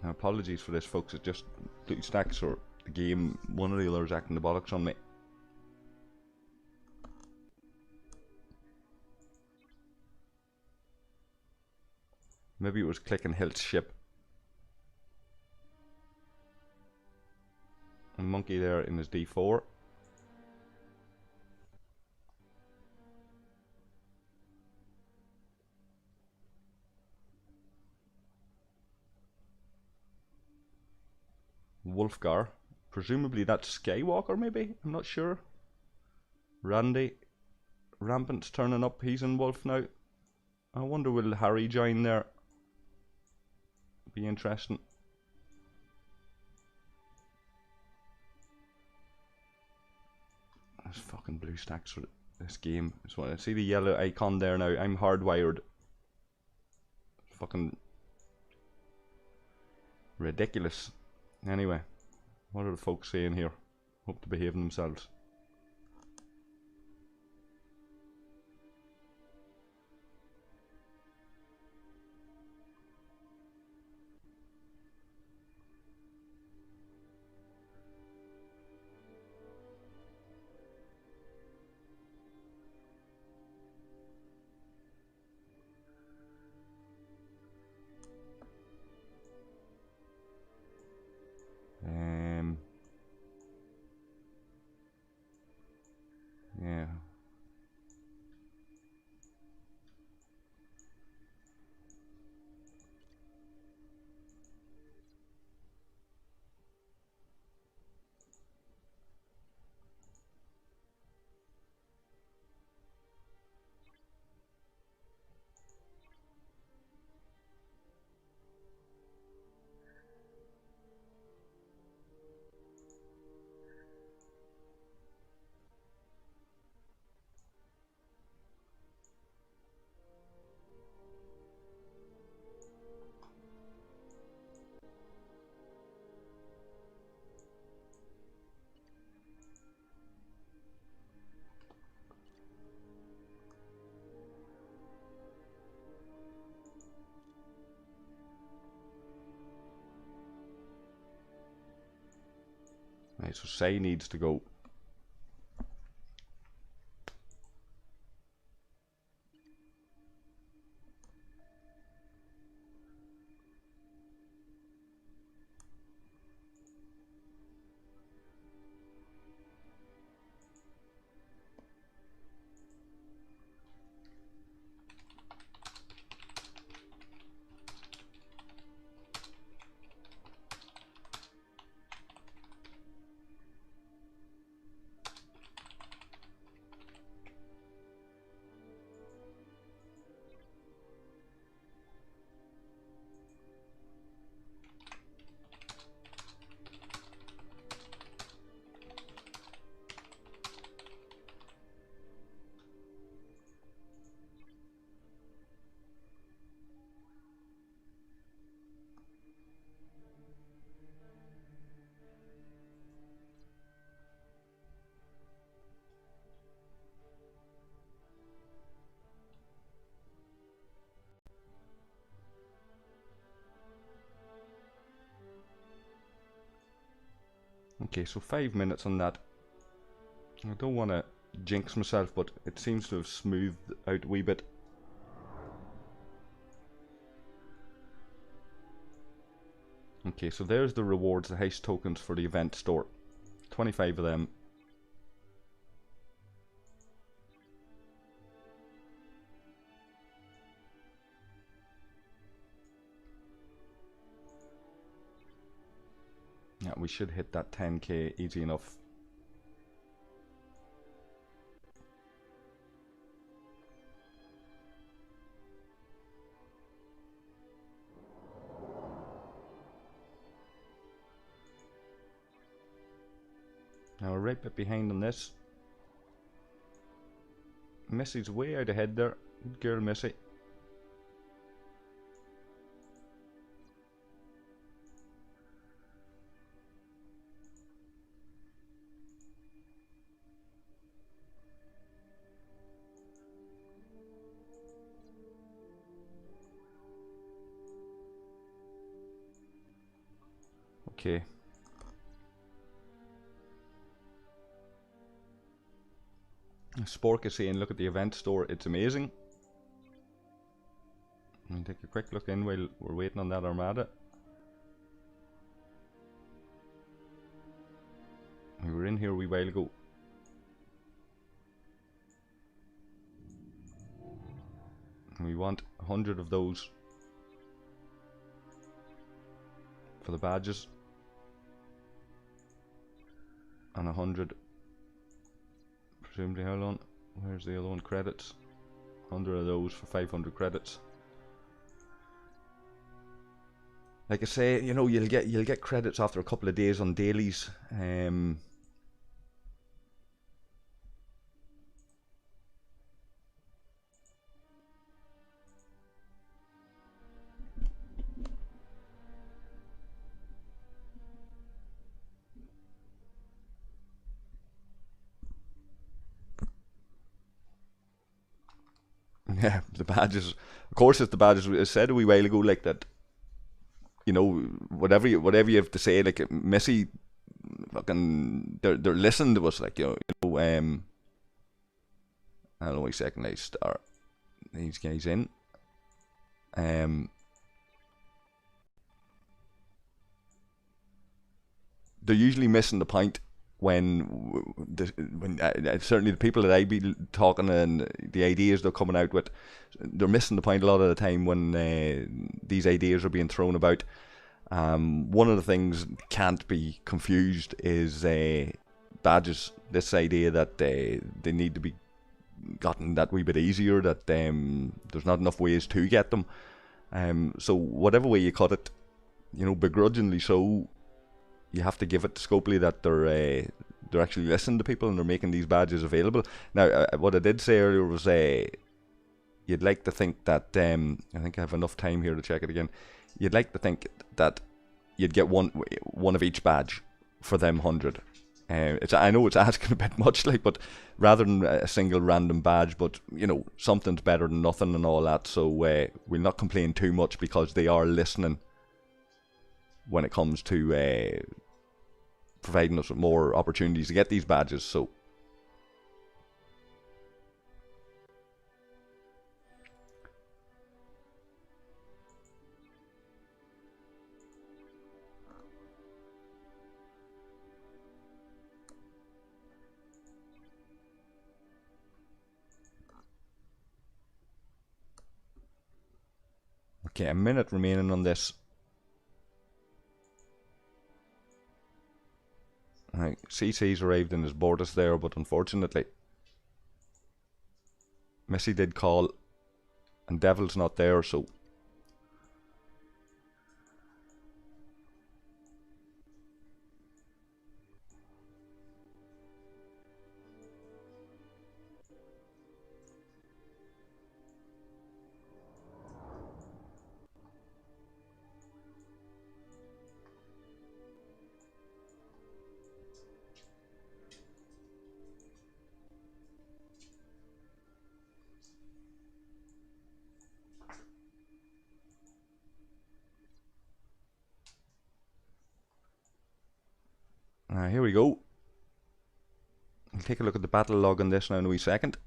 Now, apologies for this, folks. It's just Blue Stacks or the game. One or the other is acting the bollocks on me. Maybe it was clicking Hilt's ship. And Monkey there in his D4. Wolfgar. Presumably that's Skywalker, maybe? I'm not sure. Randy. Rampant's turning up. He's in Wolf now. I wonder will Harry join there? Be interesting. There's fucking Blue Stacks for this game. I see the yellow icon there now. I'm hardwired. Fucking ridiculous. Anyway, what are the folks saying here? Hope to behave themselves. Yeah. Right, so Say needs to go. Okay, so 5 minutes on that. I don't want to jinx myself, but it seems to have smoothed out a wee bit. Okay, so there's the rewards, the heist tokens for the event store. 25 of them. Yeah, we should hit that 10k easy enough. Now we're right bit behind on this. Missy's way out ahead there. Good girl, Missy. Okay. Spork is saying, look at the event store, it's amazing. Let me take a quick look in while we're waiting on that Armada. We were in here a wee while ago. And we want 100 of those for the badges. And 100, presumably, how long? Where's the other one? Credits. 100 of those for 500 credits. Like I say, you know, you'll get credits after a couple of days on dailies. Yeah, the badges. Of course, it's the badges. I said a wee while ago, like that. You know, whatever you have to say, like Missy, fucking, they're listening to us, like I don't know, wait a second, I start these guys in. They're usually missing the point when certainly the people that I be talking and the ideas they're coming out with, they're missing the point a lot of the time when these ideas are being thrown about. One of the things can't be confused is badges. This idea that they need to be gotten that wee bit easier, that there's not enough ways to get them. So whatever way you cut it, you know, begrudgingly so, you have to give it to Scopely that they're actually listening to people and they're making these badges available. Now, what I did say earlier was you'd like to think that I think I have enough time here to check it again. You'd like to think that you'd get one of each badge for them 100. I know it's asking a bit much, like, but rather than a single random badge, but you know, something's better than nothing and all that. So we'll not complain too much because they are listening when it comes to providing us with more opportunities to get these badges. So okay, a minute remaining on this. Right, CC's arrived in his borders there, but unfortunately Missy did call and Devil's not there, so here we go. We'll take a look at the battle log on this now in a wee second.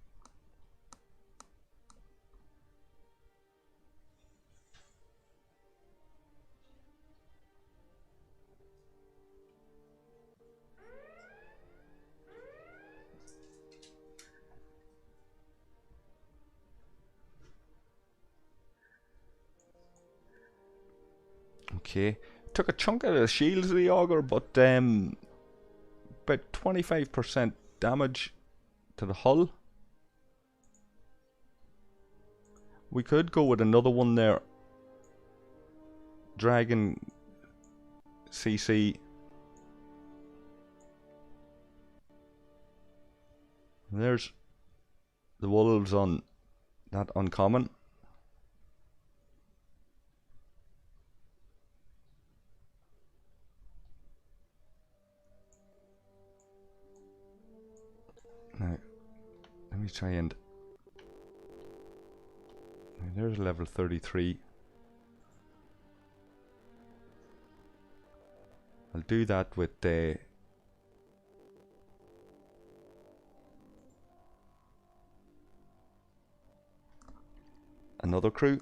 Okay, took a chunk out of the shields of the auger, but about 25% damage to the hull. We could go with another one there. Dragon CC. And there's the wolves on that uncommon. Now, let me try and... There's level 33. I'll do that with the... another crew.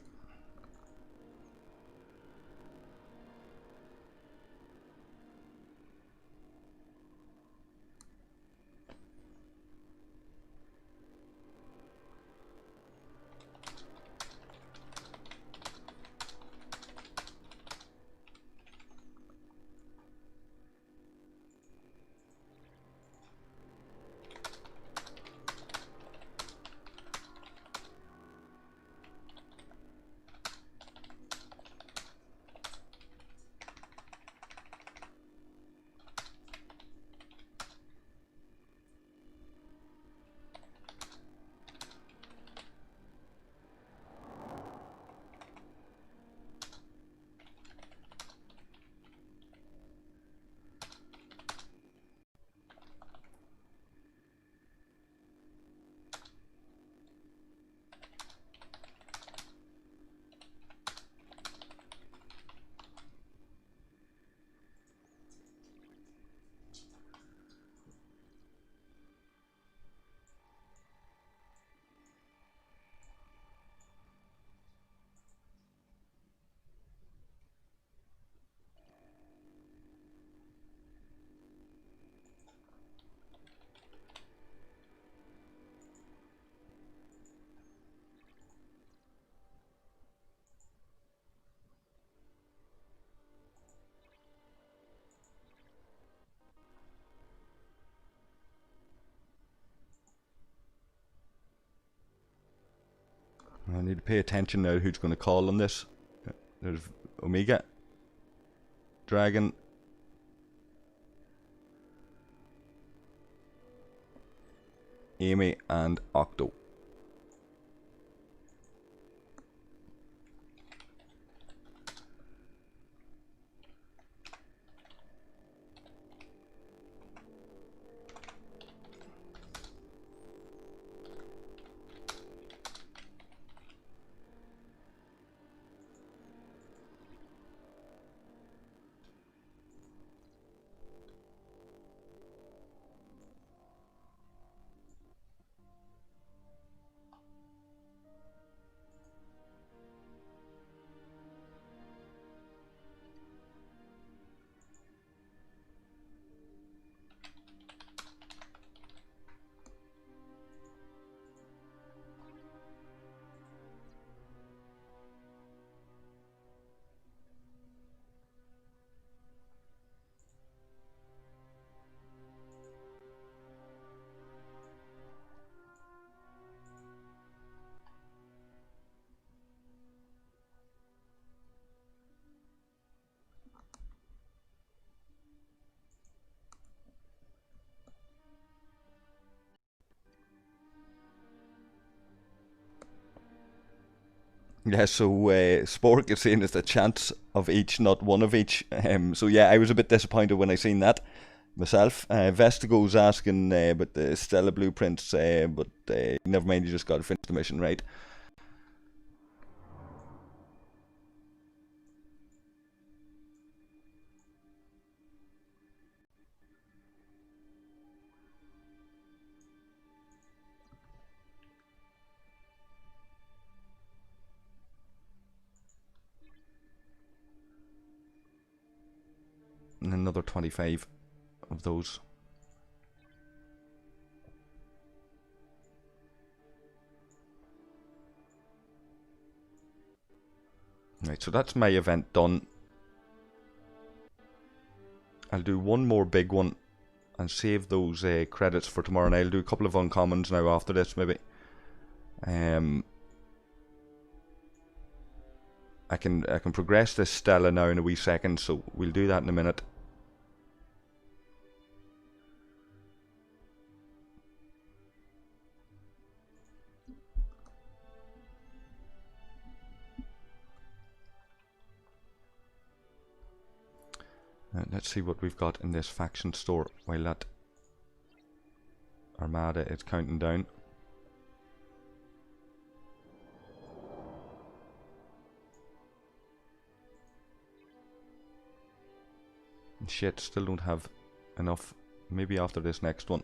I need to pay attention now who's going to call on this. There's Omega, Dragon, Amy and Octo. Yeah, so Sport gets in as the chance of each, not one of each. So yeah, I was a bit disappointed when I seen that myself. Vestigo's asking about the Stella blueprints, but never mind, you just got to finish the mission, right? got 25 of those. Right, so that's my event done. I'll do one more big one and save those credits for tomorrow, and I'll do a couple of uncommons now after this, maybe. I can progress this Stella now in a wee second, so we'll do that in a minute. Let's see what we've got in this faction store while that Armada is counting down. Shit, still don't have enough. Maybe after this next one.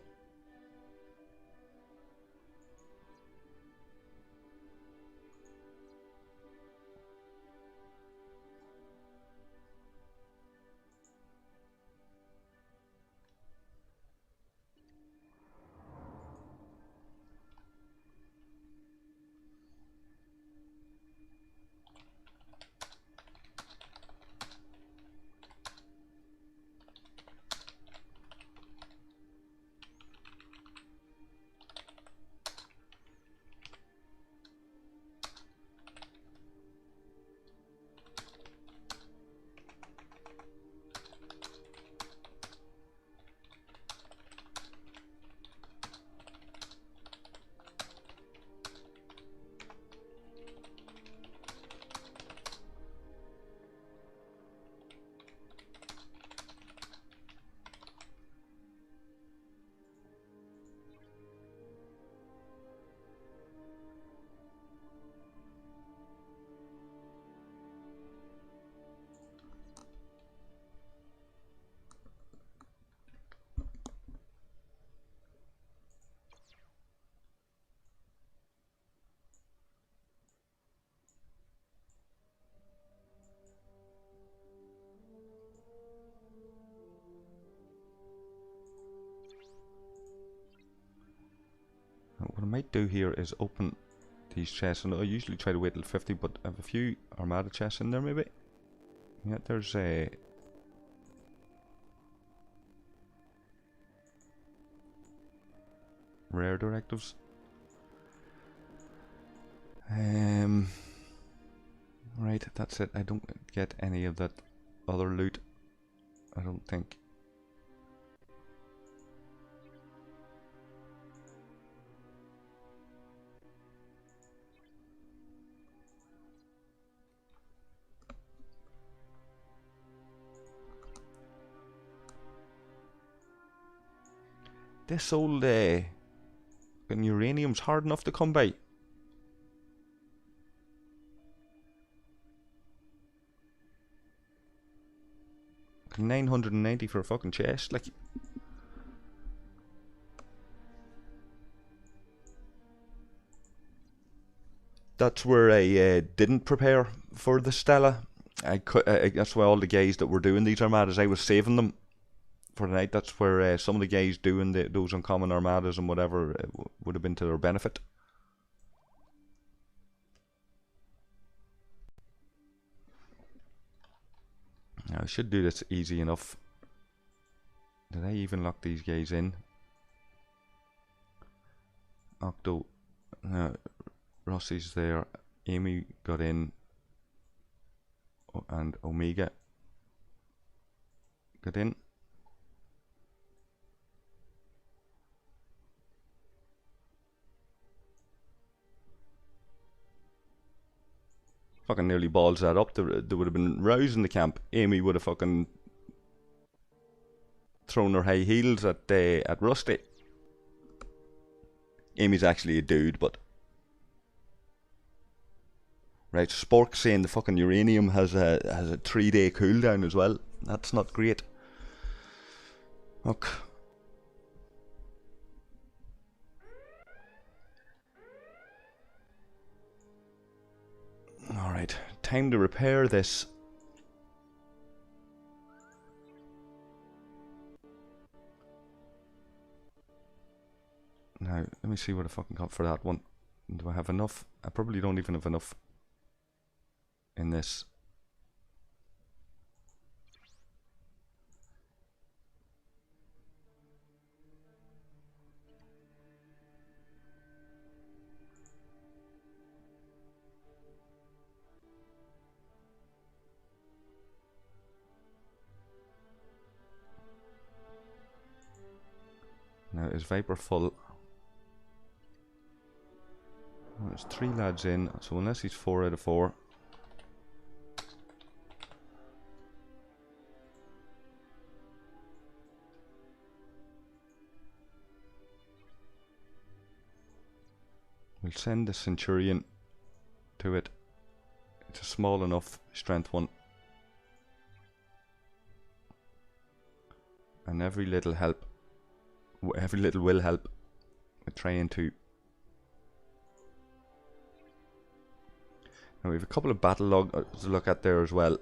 What I might do here is open these chests, and I usually try to wait till 50, but I have a few Armada chests in there maybe. Yeah, there's a... rare directives. Right, that's it. I don't get any of that other loot, I don't think. This old uranium's hard enough to come by. $990 for a fucking chest, like. That's where I didn't prepare for the Stella. That's why all the guys that were doing these armadas, I was saving them for the night. That's where some of the guys doing those uncommon armadas and whatever would have been to their benefit. Now, I should do this easy enough. Did I even lock these guys in? Octo, Rossi's there. Amy got in, and Omega got in. Fucking nearly balls that up. There would have been rows in the camp. Amy would have fucking thrown her high heels at Rusty. Amy's actually a dude, but right. Spork saying the fucking uranium has a 3-day cooldown as well. That's not great. Okay. Alright, time to repair this. Now, let me see what I fucking got for that one. Do I have enough? I probably don't even have enough in this. Now, is Vapor full? Well, there's 3 lads in, so unless he's 4 out of 4. We'll send the Centurion to it. It's a small enough strength one. And every little will help with trying to. Now we have a couple of battle logs to look at there as well.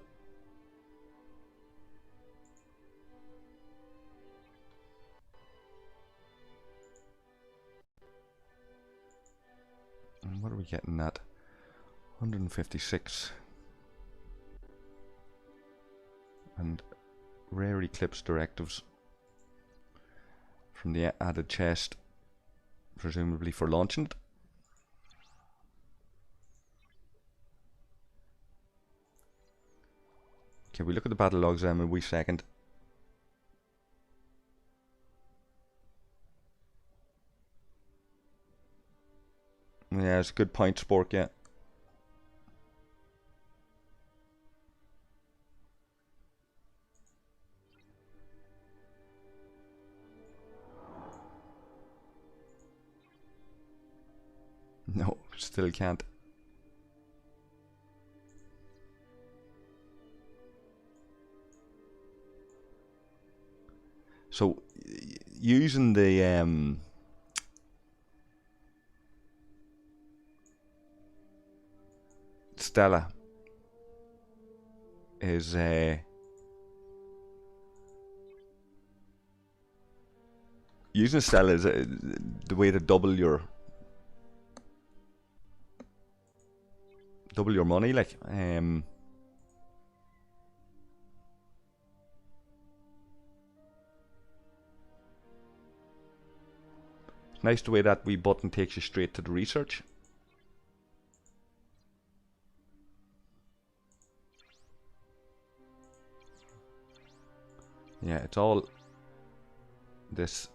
And what are we getting at? 156. And rare eclipse directives from the added chest, presumably for launching it. Okay, we look at the battle logs in a wee second. Yeah, it's a good point, Spork, yeah. No, still can't. So, using the Stella is using Stella is the way to double your money, like it's nice the way that wee button takes you straight to the research. Yeah, it's all this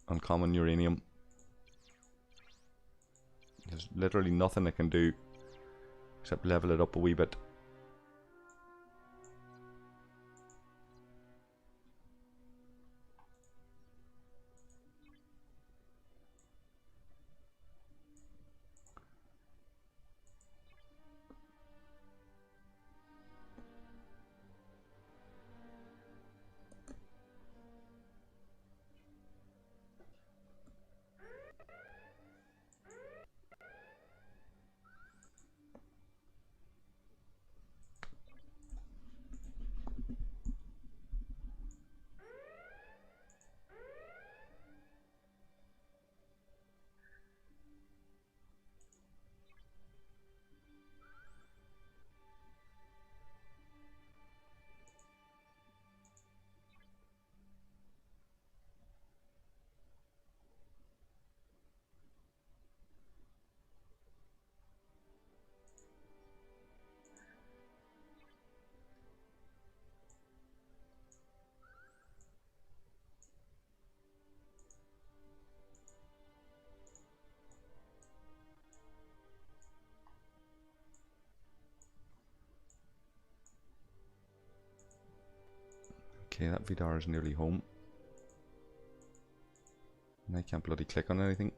uncommon uranium. There's literally nothing I can do except level it up a wee bit. Okay, that Vidar is nearly home. And I can't bloody click on anything.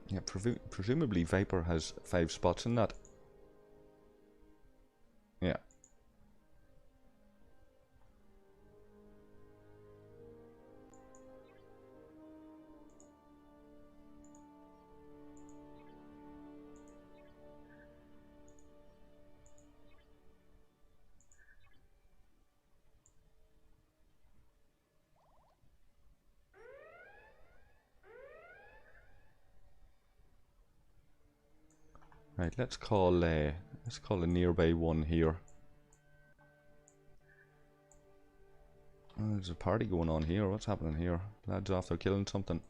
Yeah, presumably Viper has 5 spots in that. Yeah. Right, let's call a nearby one here. Oh, there's a party going on here. What's happening here? Lads after killing something.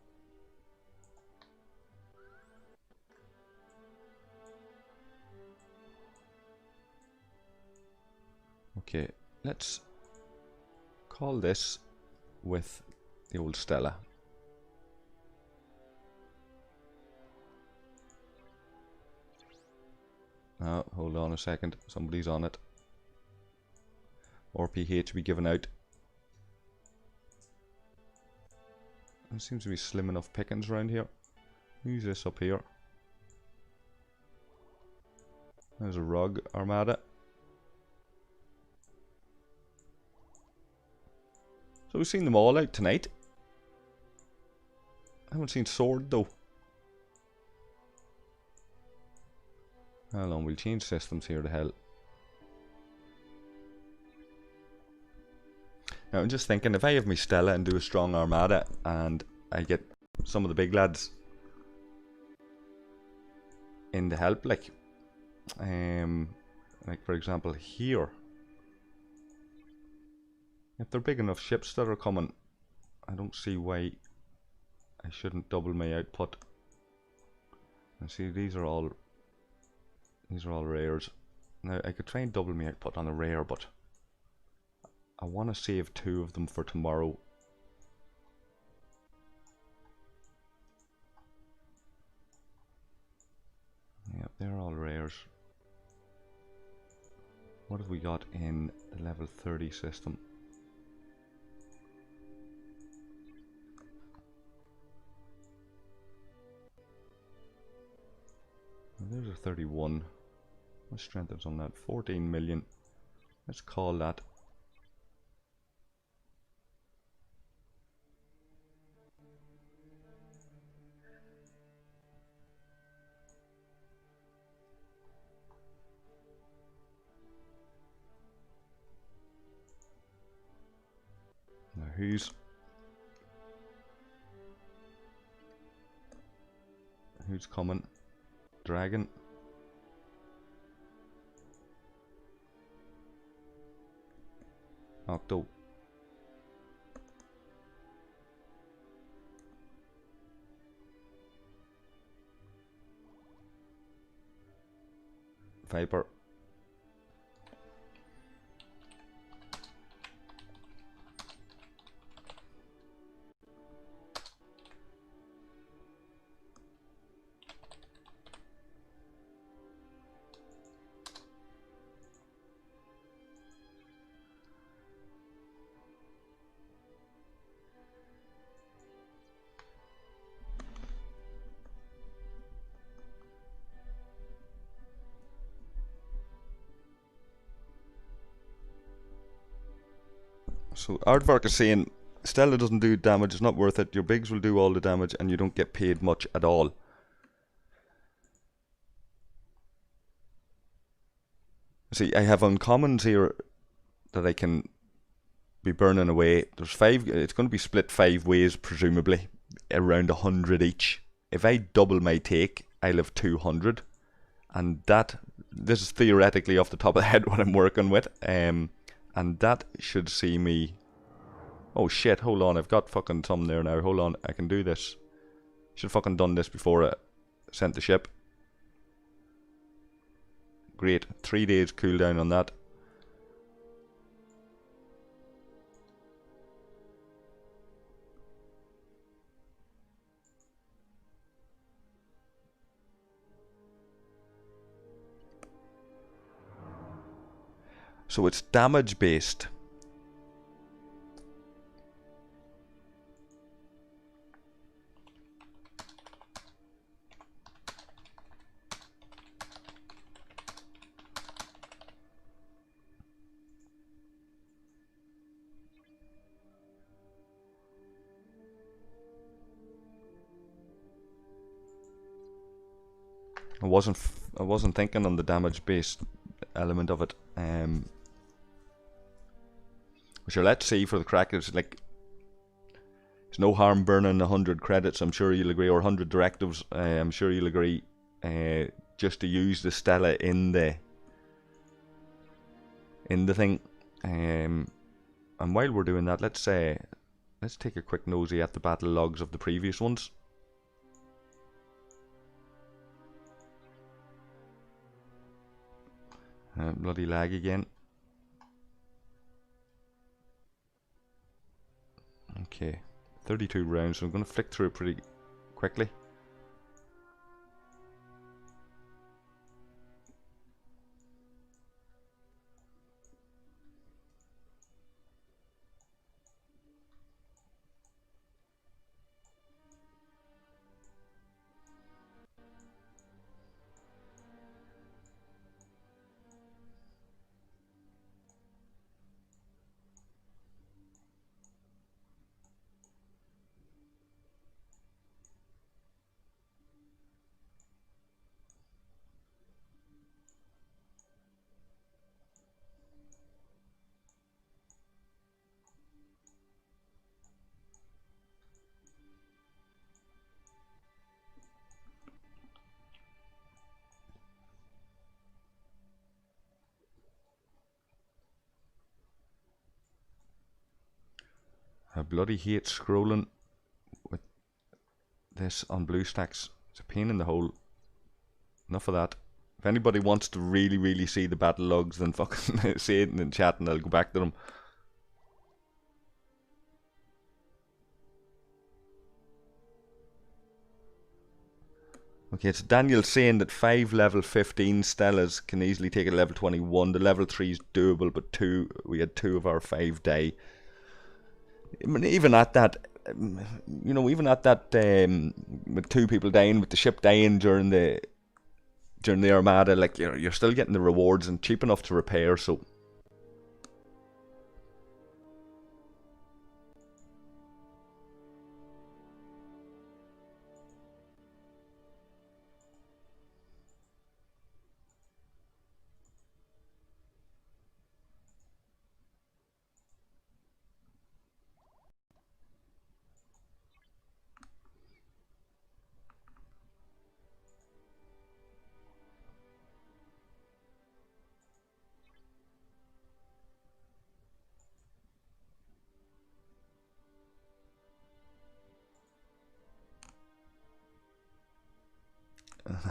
Okay, let's call this with the old Stella. Oh, hold on a second. Somebody's on it. RPH be given out. There seems to be slim enough pickings around here. Who's this up here? There's a rug Armada. So we've seen them all out tonight. I haven't seen Sword though. Hold on, we'll change systems here to hell. Now I'm just thinking, if I have my Stella and do a strong Armada and I get some of the big lads in to help, like for example here, if they're big enough ships that are coming, I don't see why I shouldn't double my output. And see, these are all rares. Now I could try and double my output on a rare, but I want to save 2 of them for tomorrow. Yep, they're all rares. What have we got in the level 30 system? There's a 31. What strength is on that? 14 million. Let's call that. Now who's coming? Dragon. Octo. Viper. So Aardvark is saying Stella doesn't do damage, it's not worth it. Your bigs will do all the damage and you don't get paid much at all. See, I have uncommons here that I can be burning away. There's 5, it's going to be split 5 ways presumably, around 100 each. If I double my take, I'll have 200, and this is theoretically off the top of the head what I'm working with, and that should see me. Oh shit, hold on, I've got fucking some there now. Hold on, I can do this. Should fucking done this before I sent the ship. Great, 3 days cooldown on that. So it's damage based. I wasn't thinking on the damage based element of it. Sure, let's see for the crackers. Like, there's no harm burning 100 credits. I'm sure you'll agree, or 100 directives. I'm sure you'll agree. Just to use the Stella in the thing. And while we're doing that, let's take a quick nosy at the battle logs of the previous ones. Bloody lag again. Okay, 32 rounds, so I'm going to flick through it pretty quickly. I bloody hate scrolling with this on BlueStacks. It's a pain in the hole. Enough of that. If anybody wants to really see the battle logs, then fucking say it in the chat and I'll go back to them. Okay, it's Daniel saying that 5 level 15 Stellas can easily take a level 21. The level 3 is doable, but we had 2 of our 5 die. I mean, even at that, with 2 people dying, with the ship dying during the Armada, like, you're still getting the rewards and cheap enough to repair, so.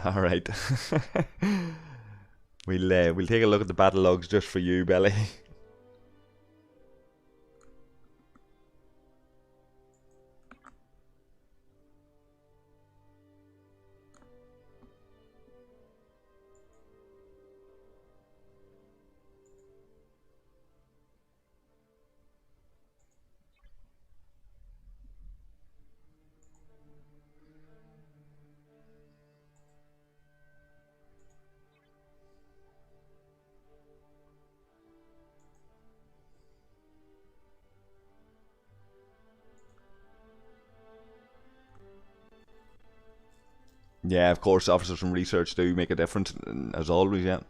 Alright. We'll take a look at the battle logs just for you, Belly. Yeah, of course, officers from research do make a difference, as always, yeah.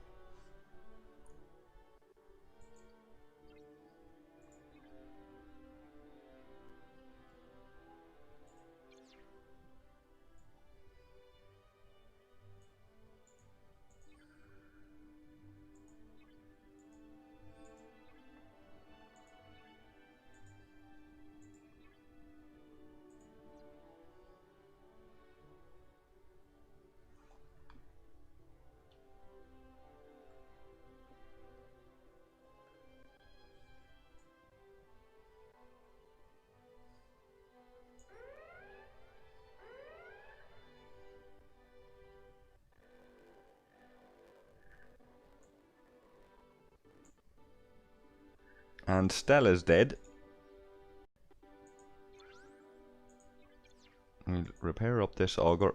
And Stella's dead. We'll repair up this auger.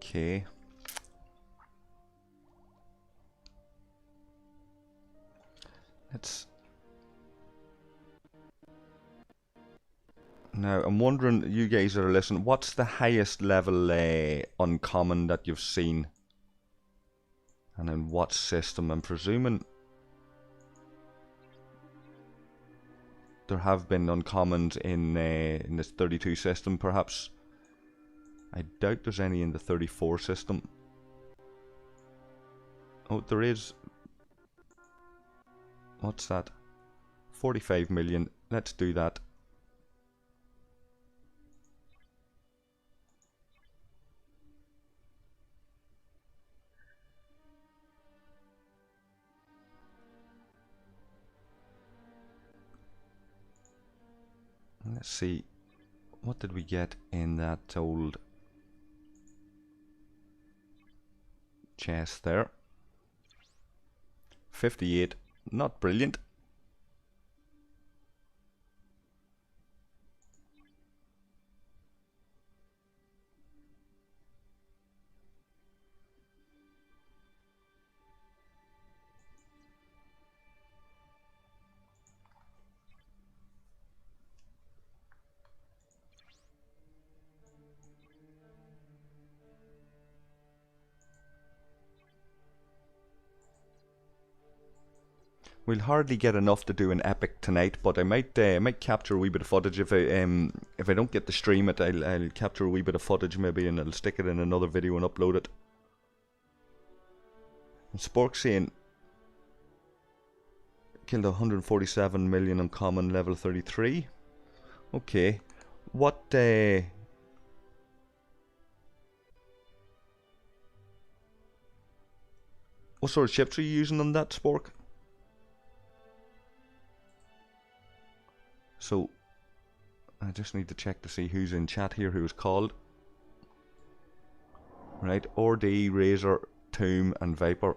Okay. Let's... Now, I'm wondering, you guys that are listening, what's the highest level uncommon that you've seen? And in what system? I'm presuming there have been uncommons in this 32 system, perhaps. I doubt there's any in the 34 system. Oh, there is. What's that? 45 million. Let's do that. Let's see. What did we get in that old chest there? 58. Not brilliant. We'll hardly get enough to do an epic tonight, but I might capture a wee bit of footage if I don't get to stream it. I'll capture a wee bit of footage maybe, and I'll stick it in another video and upload it. Spork saying killed 147 million uncommon level 33. Okay, what sort of ships are you using on that, Spork? So, I just need to check to see who's in chat here, who's called. Right, RD, Razor, Tomb, and Viper.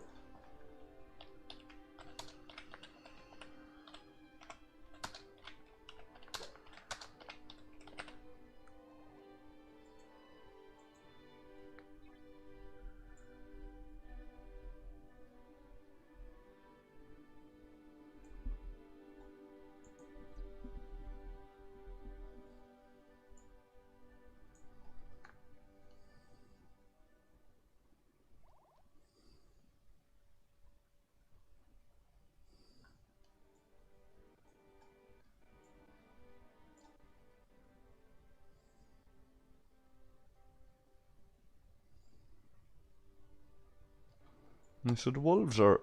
And so the wolves are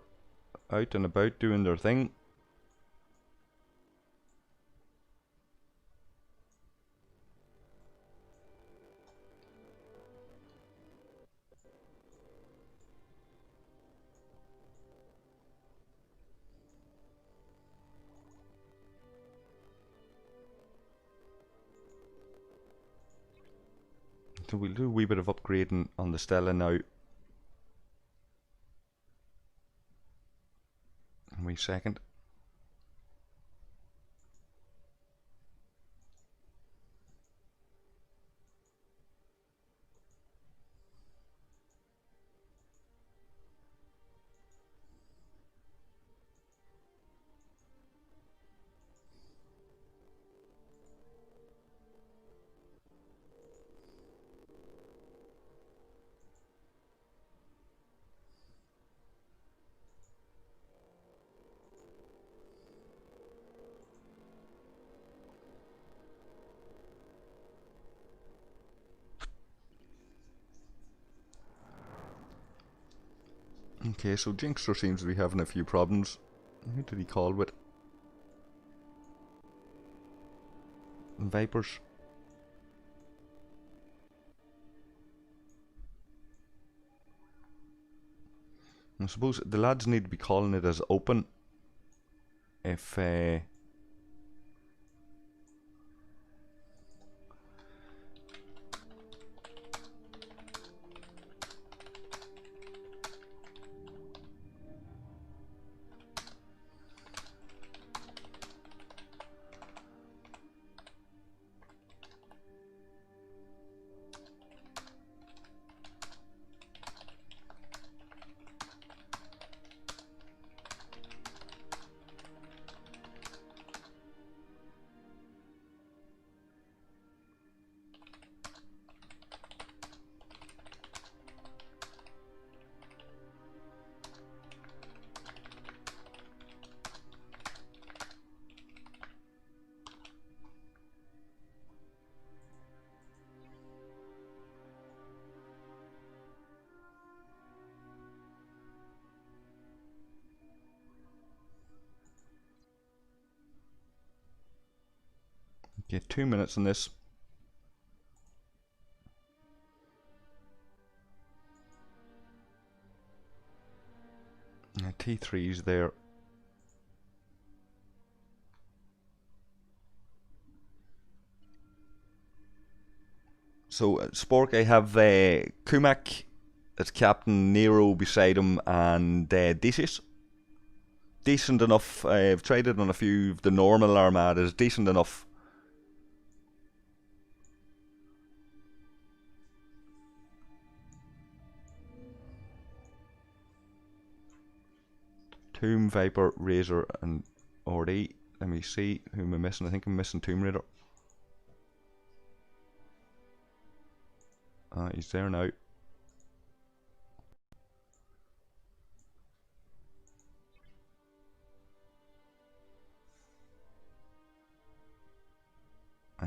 out and about doing their thing. So we'll do a wee bit of upgrading on the Stella now. A wee second. Okay, so Jinxter seems to be having a few problems. Who did he call with? Vipers. I suppose the lads need to be calling it as open. If Get 2 minutes on this. T3's there. So Spork, I have Kumak as captain, Nero beside him, and Decius. Decent enough. I've traded on a few of the normal armadas. Decent enough. Tomb, Viper, Razor, and RD. Let me see who am I missing. I think I'm missing Tomb Raider. He's there now.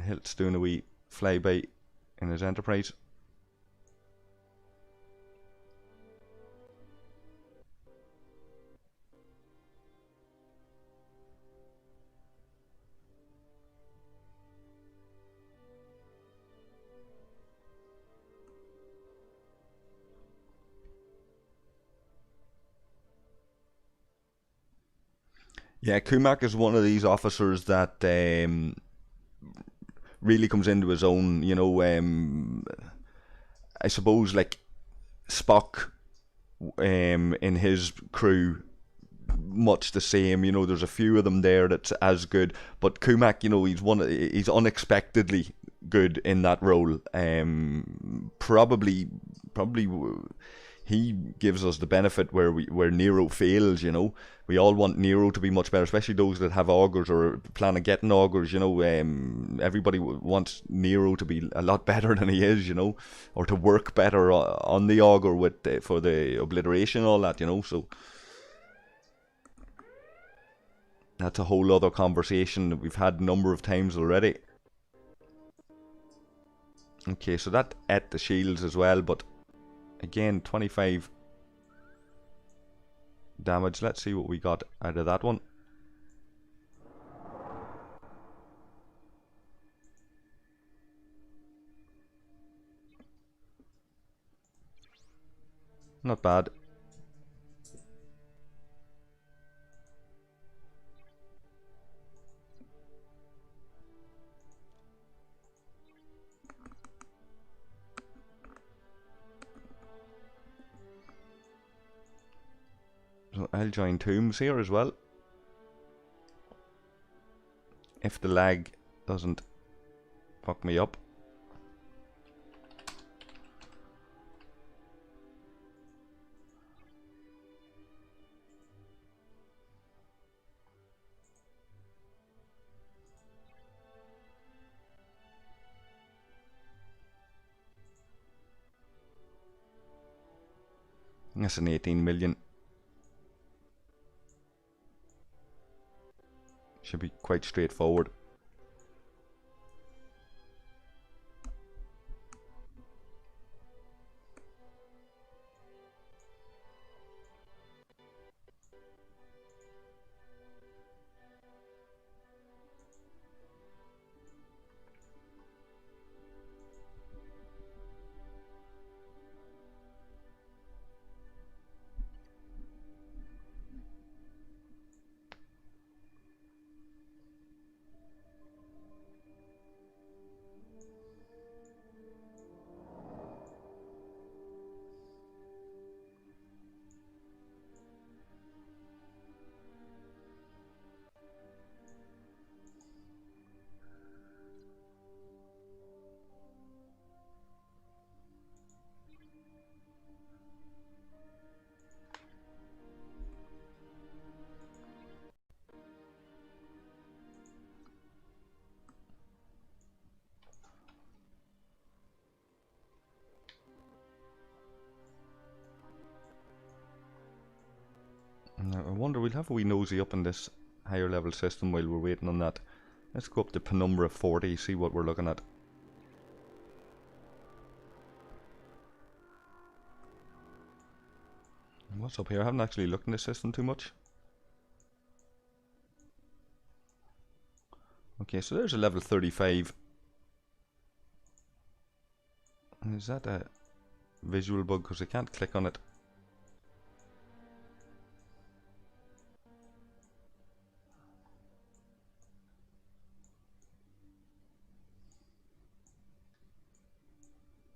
Hilt's doing a wee flyby in his Enterprise. Yeah, Kumak is one of these officers that really comes into his own. You know, I suppose like Spock in his crew, much the same. You know, there's a few of them there that's as good, but Kumak, you know, he's unexpectedly good in that role. Probably he gives us the benefit where Nero fails. You know, we all want Nero to be much better, especially those that have augurs or plan on getting augurs. You know, everybody wants Nero to be a lot better than he is. You know, or to work better on the augur with for the obliteration and all that. You know, so that's a whole other conversation that we've had a number of times already. Okay, so that ate the shields as well, but again, 25 damage. Let's see what we got out of that one. Not bad. So I'll join Tombs here as well, if the lag doesn't fuck me up. That's an 18 million. Should be quite straightforward. Now, I wonder, we'll have a wee nosy up in this higher level system while we're waiting on that. Let's go up to Penumbra 40, see what we're looking at. What's up here? I haven't actually looked in this system too much. Okay, so there's a level 35. Is that a visual bug? Because I can't click on it.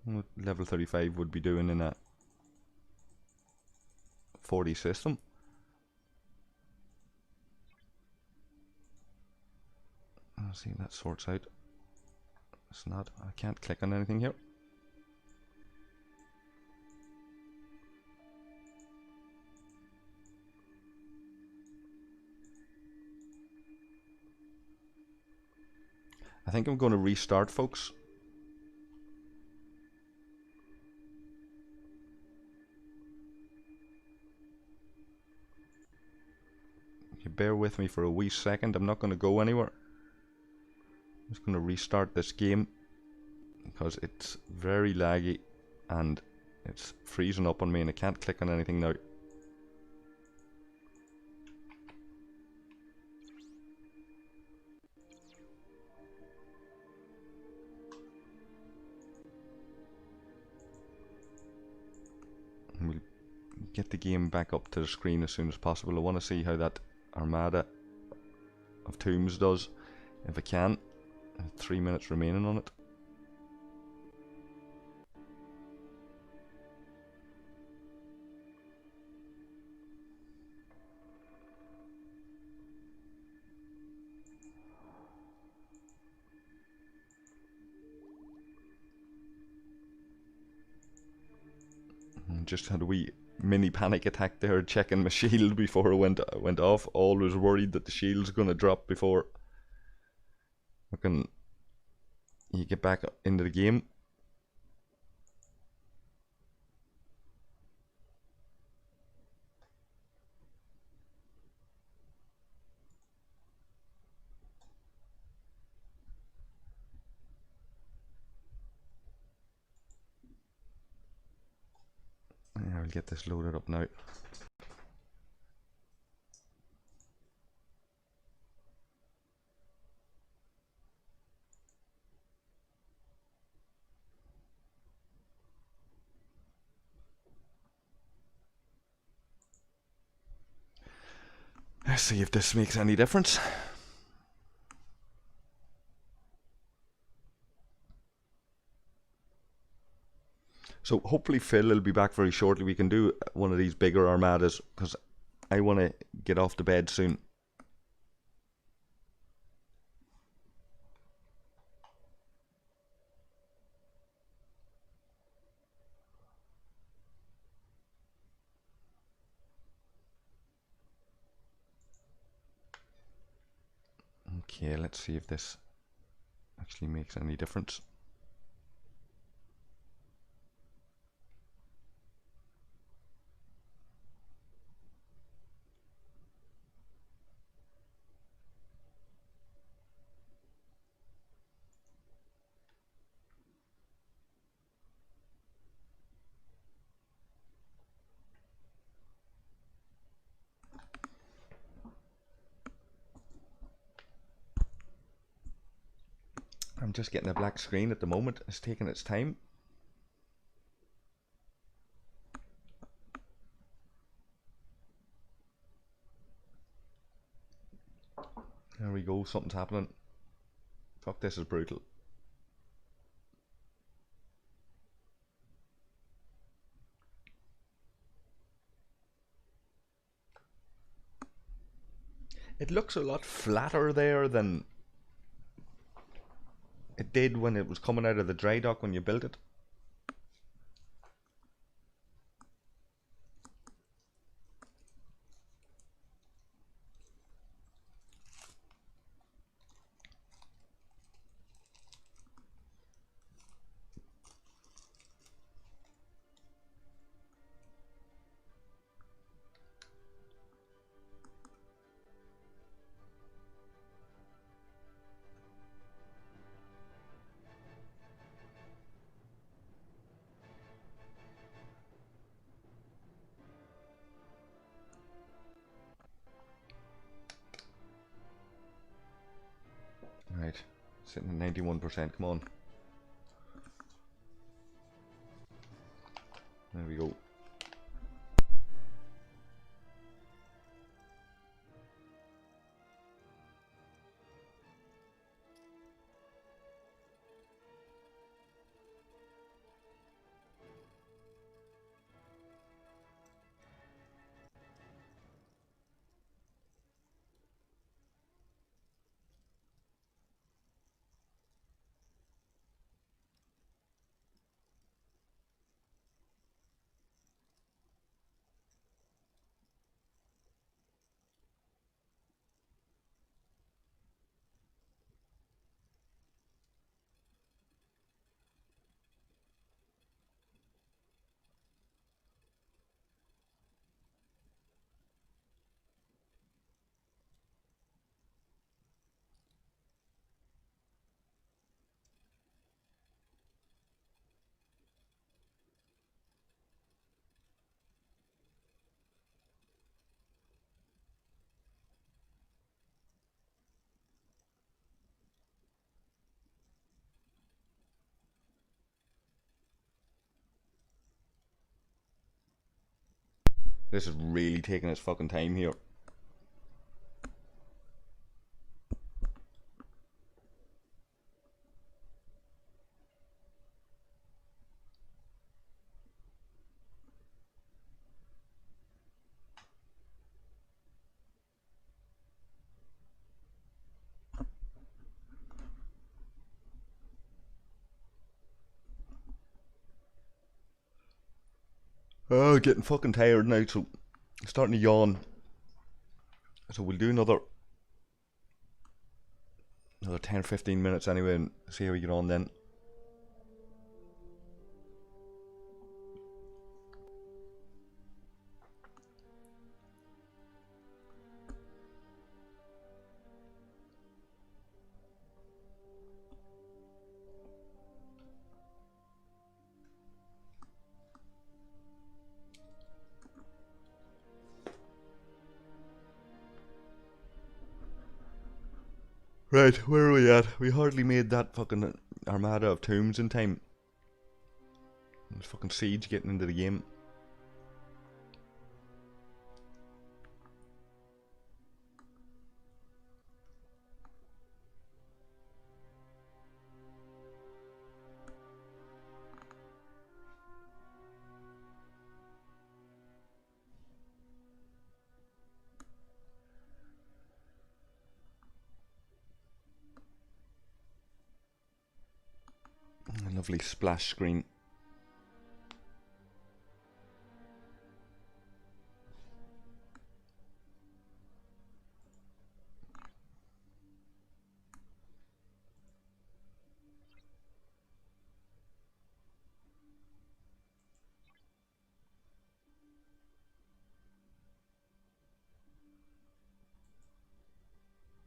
What level 35 would be doing in a 40 system. I'll see that sorts out. It's not. I can't click on anything here. I think I'm going to restart, folks. You bear with me for a wee second. I'm not going to go anywhere. I'm just going to restart this game because it's very laggy and it's freezing up on me and I can't click on anything now. We'll get the game back up to the screen as soon as possible. I want to see how that Armada of Tombs does, if I can. 3 minutes remaining on it. Just had a wee mini panic attack there, checking my shield before it went off. Always worried that the shield's gonna drop before you get back into the game. I'll get this loaded up now. Let's see if this makes any difference. So hopefully Phil will be back very shortly. We can do one of these bigger armadas because I want to get off to bed soon. Okay, let's see if this actually makes any difference. I'm just getting a black screen at the moment. It's taking its time. There we go, something's happening. Fuck, this is brutal. It looks a lot flatter there than it did when it was coming out of the dry dock when you built it. Sitting at 91%, come on. There we go. This is really taking its fucking time here. Oh, getting fucking tired now, so starting to yawn. So we'll do another 10 or 15 minutes anyway and see how we get on then. Right, where are we at? We hardly made that fucking armada of tombs in time. There's fucking siege getting into the game. A lovely splash screen.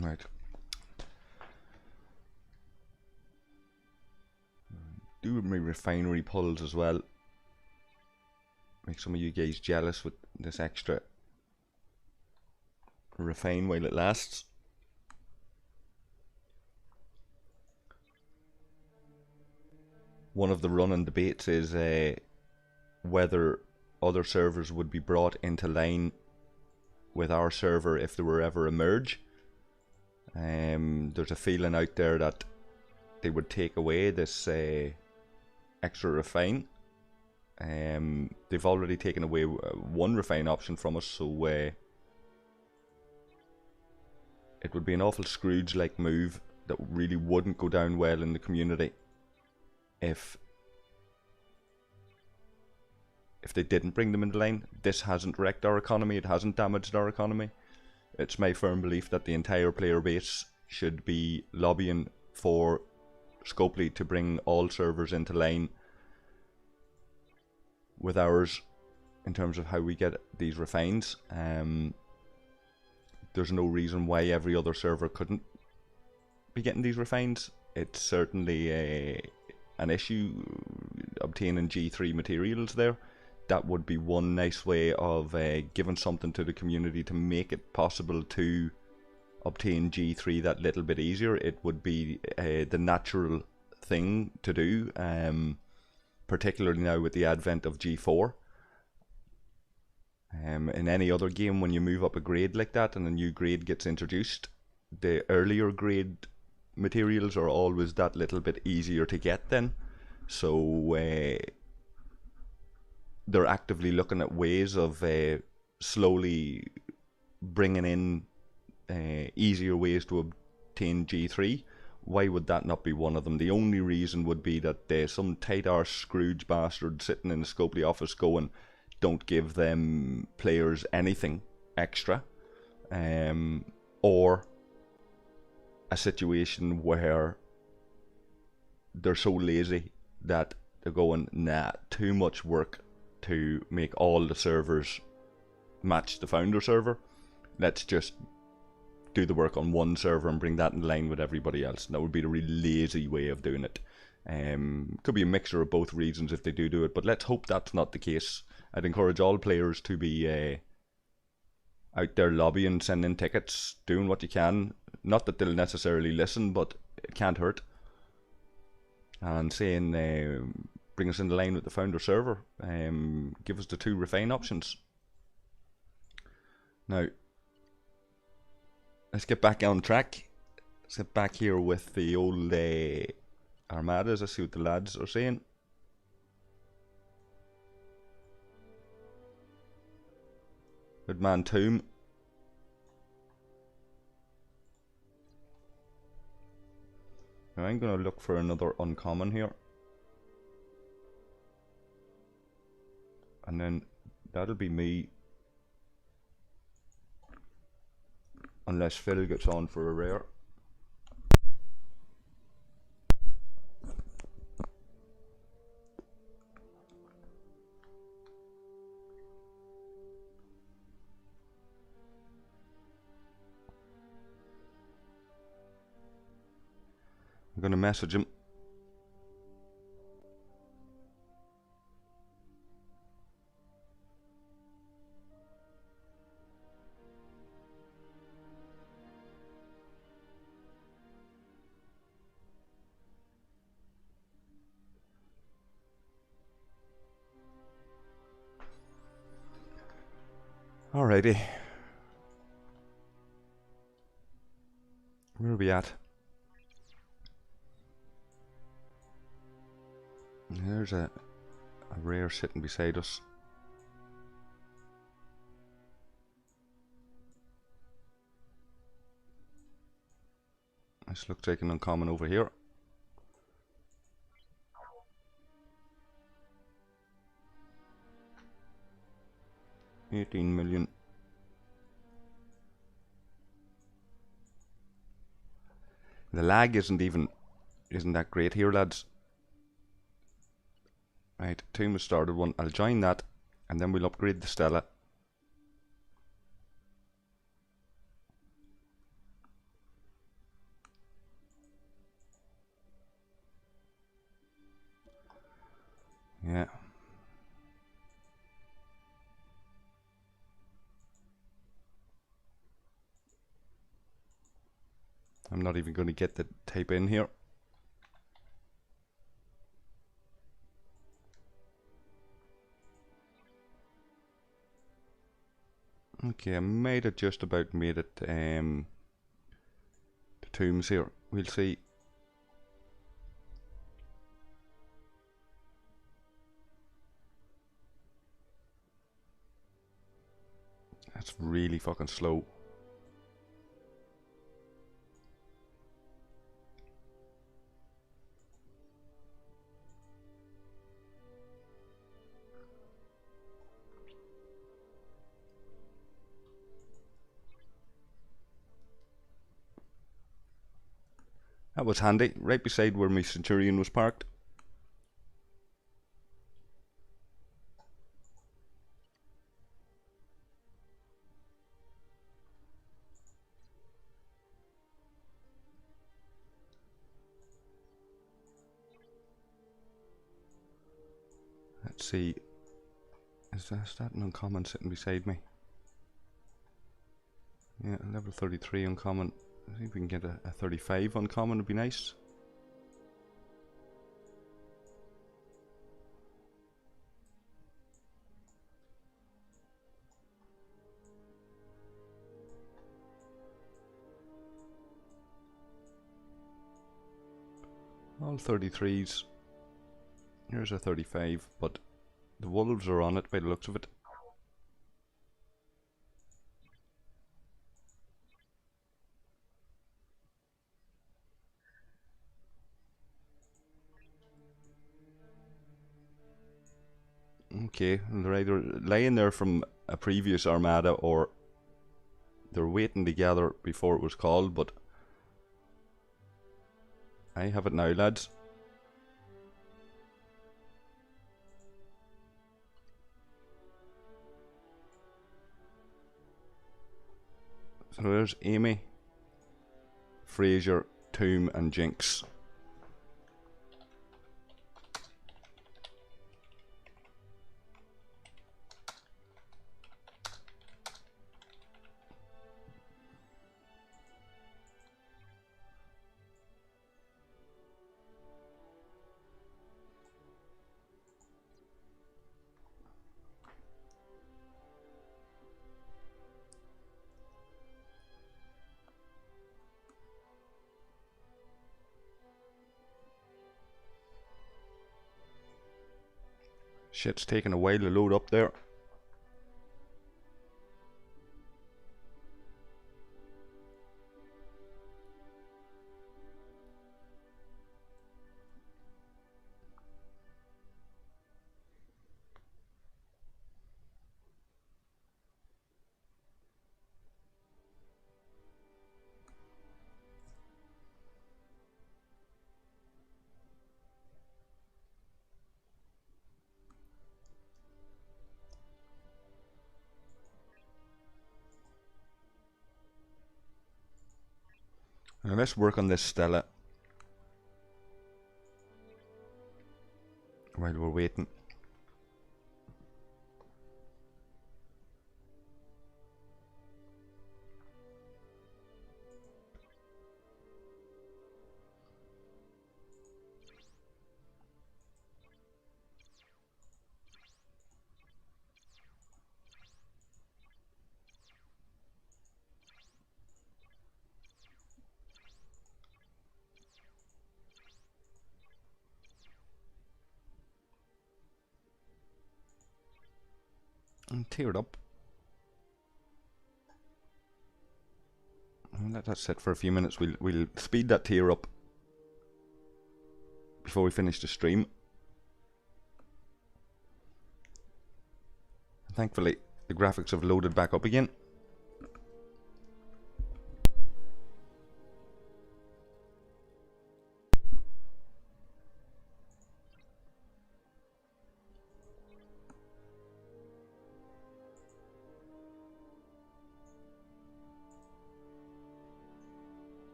Right. Do my refinery pulls as well. Make some of you guys jealous with this extra refine while it lasts. One of the running debates is whether other servers would be brought into line with our server if there were ever a merge. There's a feeling out there that they would take away this extra refine. They've already taken away one refine option from us, so it would be an awful Scrooge-like move that really wouldn't go down well in the community if they didn't bring them into line. This hasn't wrecked our economy, it hasn't damaged our economy. It's my firm belief that the entire player base should be lobbying for Scopely to bring all servers into line with ours in terms of how we get these refines. There's no reason why every other server couldn't be getting these refines. It's certainly an issue obtaining G3 materials there. That would be one nice way of giving something to the community to make it possible to obtain G3 that little bit easier. It would be the natural thing to do, particularly now with the advent of G4. In any other game, when you move up a grade like that and a new grade gets introduced, the earlier grade materials are always that little bit easier to get then. So they're actively looking at ways of slowly bringing in easier ways to obtain G3. Why would that not be one of them? The only reason would be that there's some tight arse Scrooge bastard sitting in the Scopely office going, don't give them players anything extra, or a situation where they're so lazy that they're going, nah, too much work to make all the servers match the founder server. Let's just do the work on one server and bring that in line with everybody else. And that would be the really lazy way of doing it. Could be a mixture of both reasons if they do it, but let's hope that's not the case. I'd encourage all players to be out there lobbying, sending tickets, doing what you can. Not that they'll necessarily listen, but it can't hurt. And saying, bring us in the line with the founder server. Give us the 2 refine options. Now, let's get back on track. Let's get back here with the old armadas. Let's see what the lads are saying. Good man, Tomb. Now I'm going to look for another uncommon here. And then that'll be me. Unless Phil gets on for a rare. I'm going to message him. Alrighty. Where are we at? There's a rare sitting beside us. This looks like an uncommon over here. $18 million. The lag isn't that great here, lads. Right, team has started one. I'll join that, and then we'll upgrade the Stella. Yeah. I'm not even going to get the tape in here. Okay, I might have just about made it the tombs here. We'll see. That's really fucking slow. That was handy, right beside where my Centurion was parked. Let's see. Is that an uncommon sitting beside me? Yeah, level 33 uncommon. I think we can get a 35 uncommon, would be nice. All 33s. Here's a 35, but the wolves are on it by the looks of it. Okay, and they're either laying there from a previous armada or they're waiting to gather before it was called, but I have it now, lads. So there's Amy, Fraser, Tomb and Jinx. Shit's taking a while to load up there. Now let's work on this Stella while we're waiting. And tear it up. And let that sit for a few minutes. We'll speed that tier up before we finish the stream. Thankfully, the graphics have loaded back up again.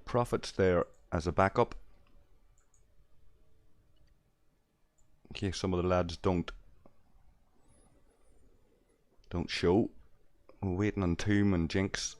Profits there as a backup in case some of the lads don't show. We're waiting on Tomb and Jinx.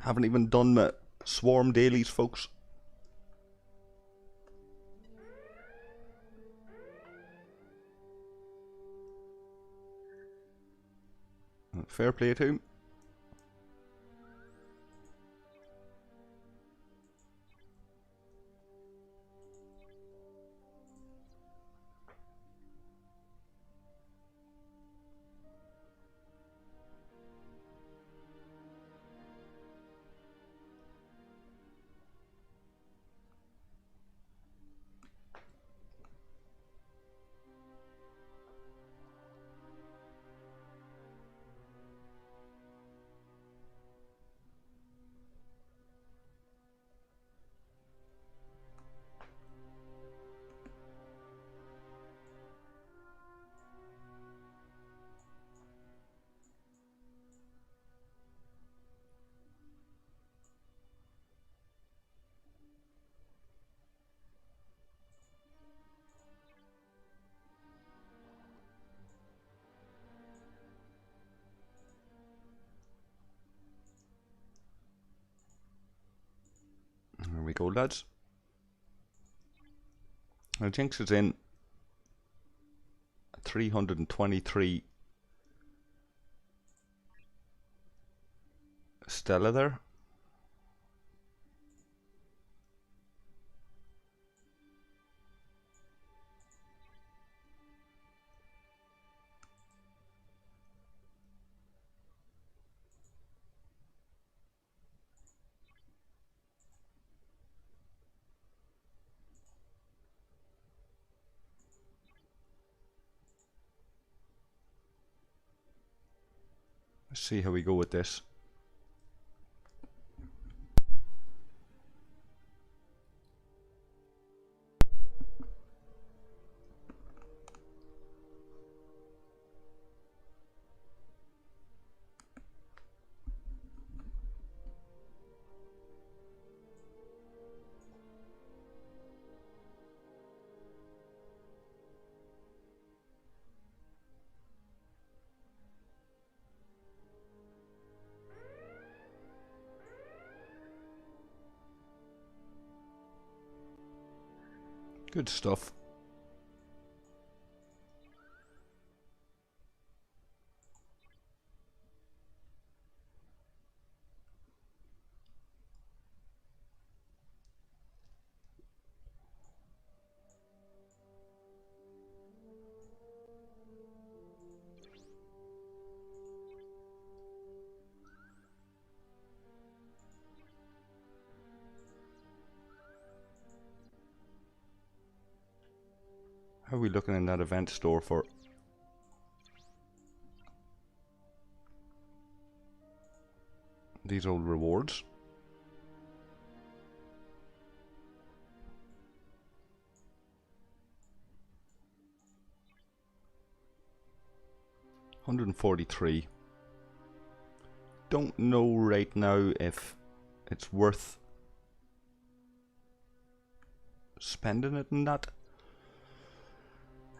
Haven't even done my swarm dailies, folks. Fair play to him. There we go, lads. Now Jinx is in 323 Stella there. Let's see how we go with this. Good stuff. How are we looking in that event store for these old rewards? $143. Don't know right now if it's worth spending it in that.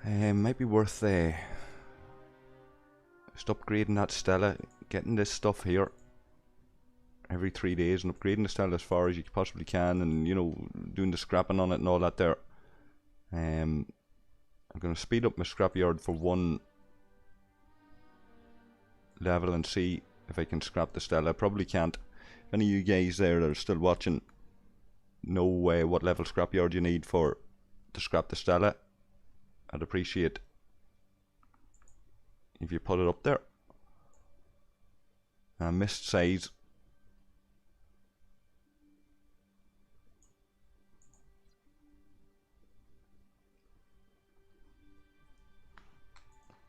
Might be worth just upgrading that Stella, getting this stuff here every 3 days and upgrading the Stella as far as you possibly can, and you know, doing the scrapping on it and all that there. I'm going to speed up my scrapyard for one level and see if I can scrap the Stella. I probably can't. If any of you guys there that are still watching know what level scrapyard you need to scrap the Stella, I'd appreciate if you put it up there. Mist size.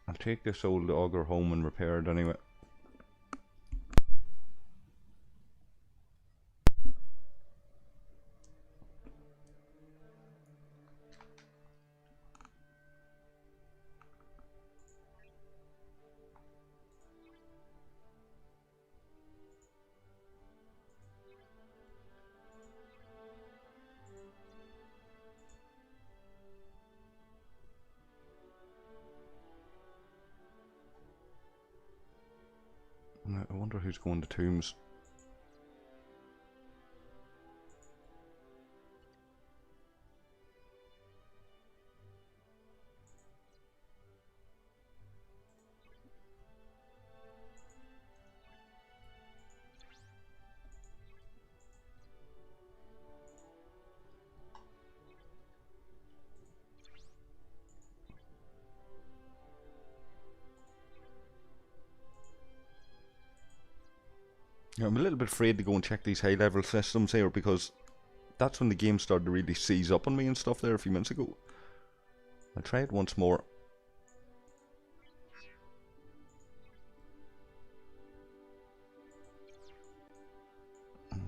I'll take this old auger home and repair it anyway. I wonder who's going to Tombs. I'm a little bit afraid to go and check these high level systems here, because that's when the game started to really seize up on me and stuff there a few minutes ago. I'll try it once more.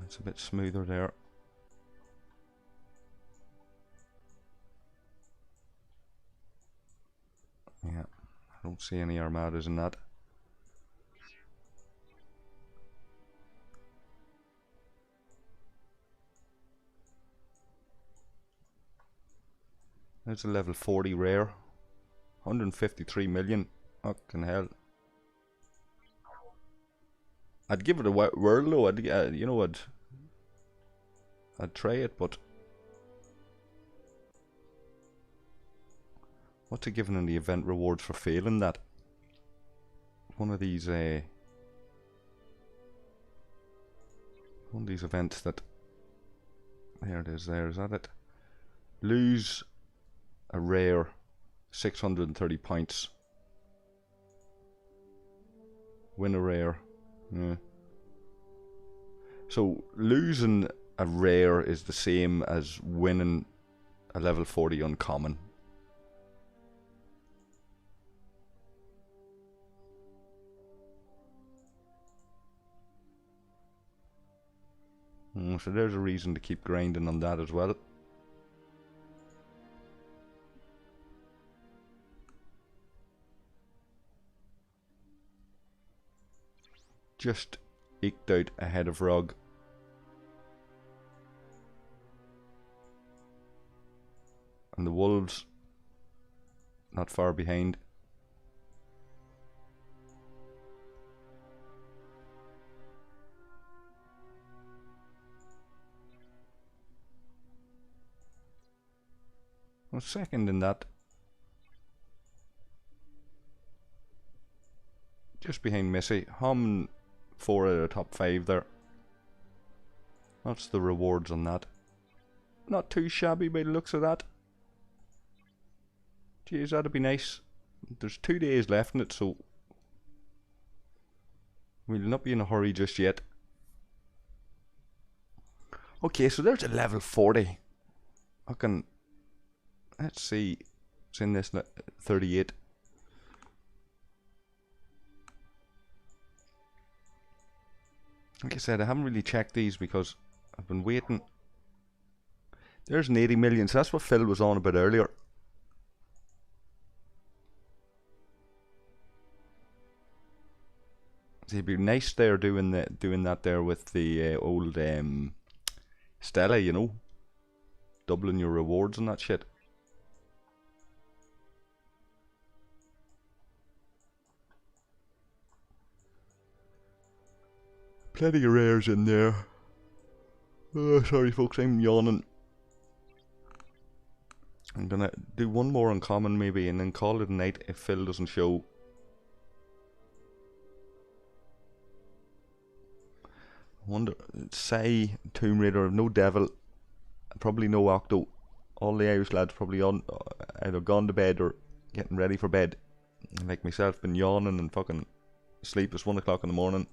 It's a bit smoother there. Yeah, I don't see any armadas in that. There's a level 40 rare. 153 million. Fucking hell. I'd give it a whirl though. You know, I'd try it, but what's it given in the event rewards for failing that? One of these events that, there it is, there, is that it? Lose a rare 630 points. Win a rare. Yeah. So losing a rare is the same as winning a level 40 uncommon. So there's a reason to keep grinding on that as well. Just eked out ahead of Rog. And the Wolves not far behind. Well, second in that. Just behind Missy. Hum 4 out of the top 5 there. That's the rewards on that. Not too shabby by the looks of that. Jeez, that'd be nice. There's 2 days left in it, so we'll not be in a hurry just yet. Okay, so there's a level 40. Let's see. It's in this 38. Like I said, I haven't really checked these because I've been waiting. There's an 80 million, so that's what Phil was on about earlier. So it'd be nice there doing that there with the old Stella, you know, doubling your rewards and that shit. Plenty of rares in there. Oh, sorry folks, I'm yawning. I'm gonna do one more uncommon maybe and then call it a night if Phil doesn't show. I wonder, say Tomb Raider, no Devil, probably no Octo. All the Irish lads probably either gone to bed or getting ready for bed. Like myself, been yawning and fucking asleep. It's 1 o'clock in the morning.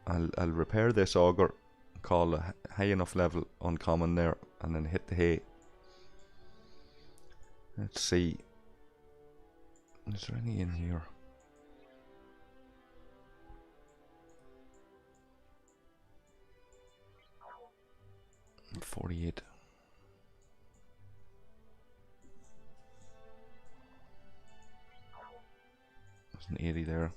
I'll repair this auger, call a high enough level uncommon there, and then hit the hay. Let's see. Is there any in here? I'm 48. There's an 80 there.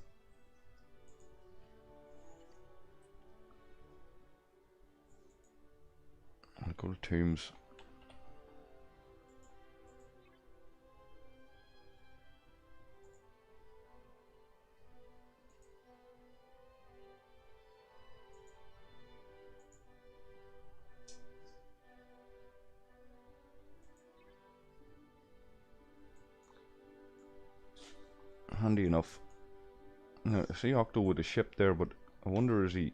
I'll go to Tombs. Handy enough. Now, I see Octo with a ship there, but I wonder, is he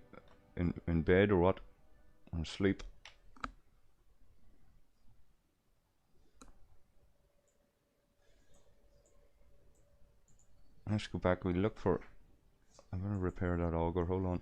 in bed or what? Or asleep? Let's go back. We look for. I'm gonna repair that auger. Hold on.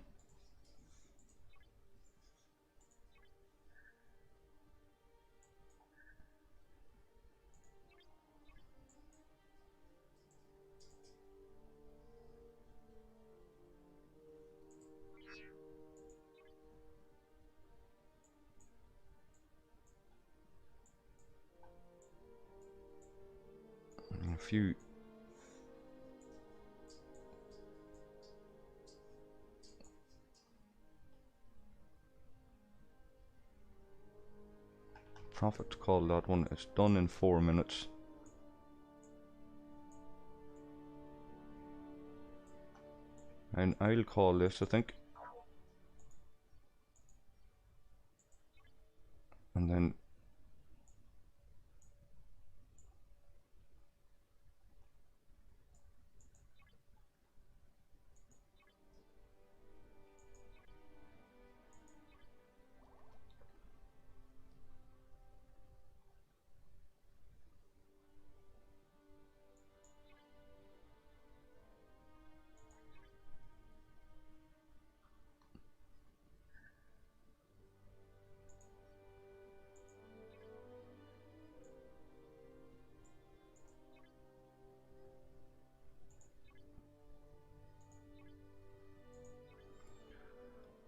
A few. Profit call that one. It's done in 4 minutes. And I'll call this, I think. And then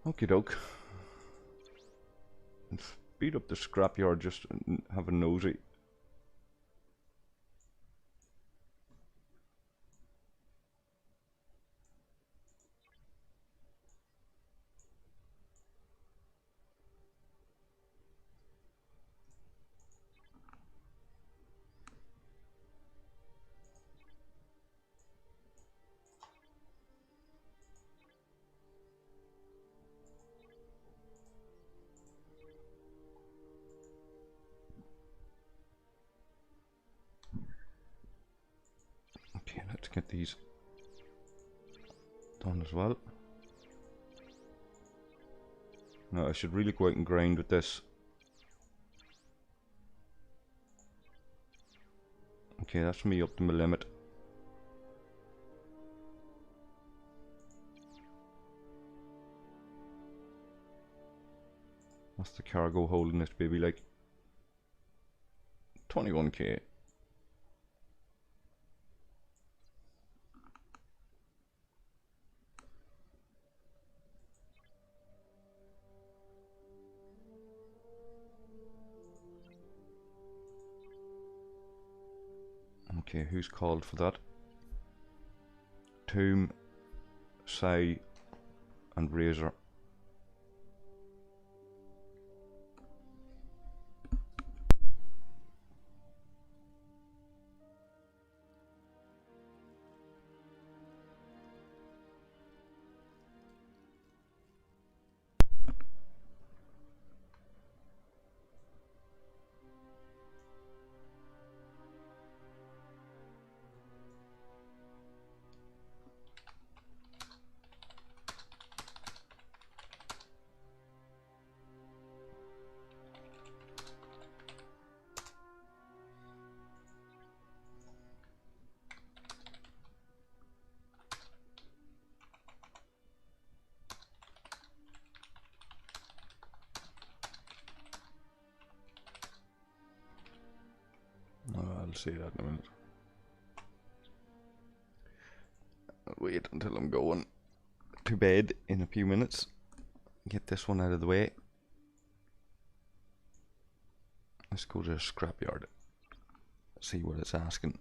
okie doke. And speed up the scrapyard, just have a nosy. Okay, let's get these done as well. Now I should really go out and grind with this. Okay, that's me up to my limit. What's the cargo holding this baby like? 21k. Okay, who's called for that? Tomb, Sai, and Razor. I'll see that in a minute. I'll wait until I'm going to bed in a few minutes. Get this one out of the way. Let's go to the scrapyard. See what it's asking.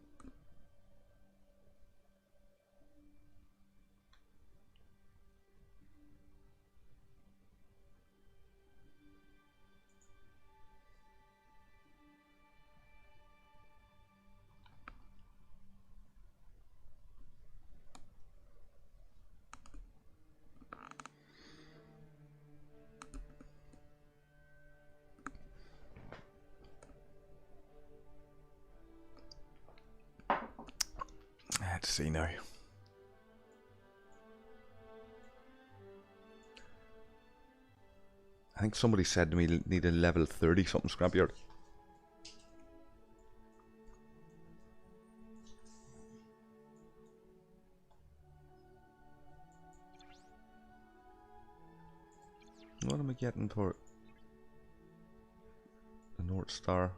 Let's see now. I think somebody said to me need a level 30 something scrapyard. What am I getting for the North Star?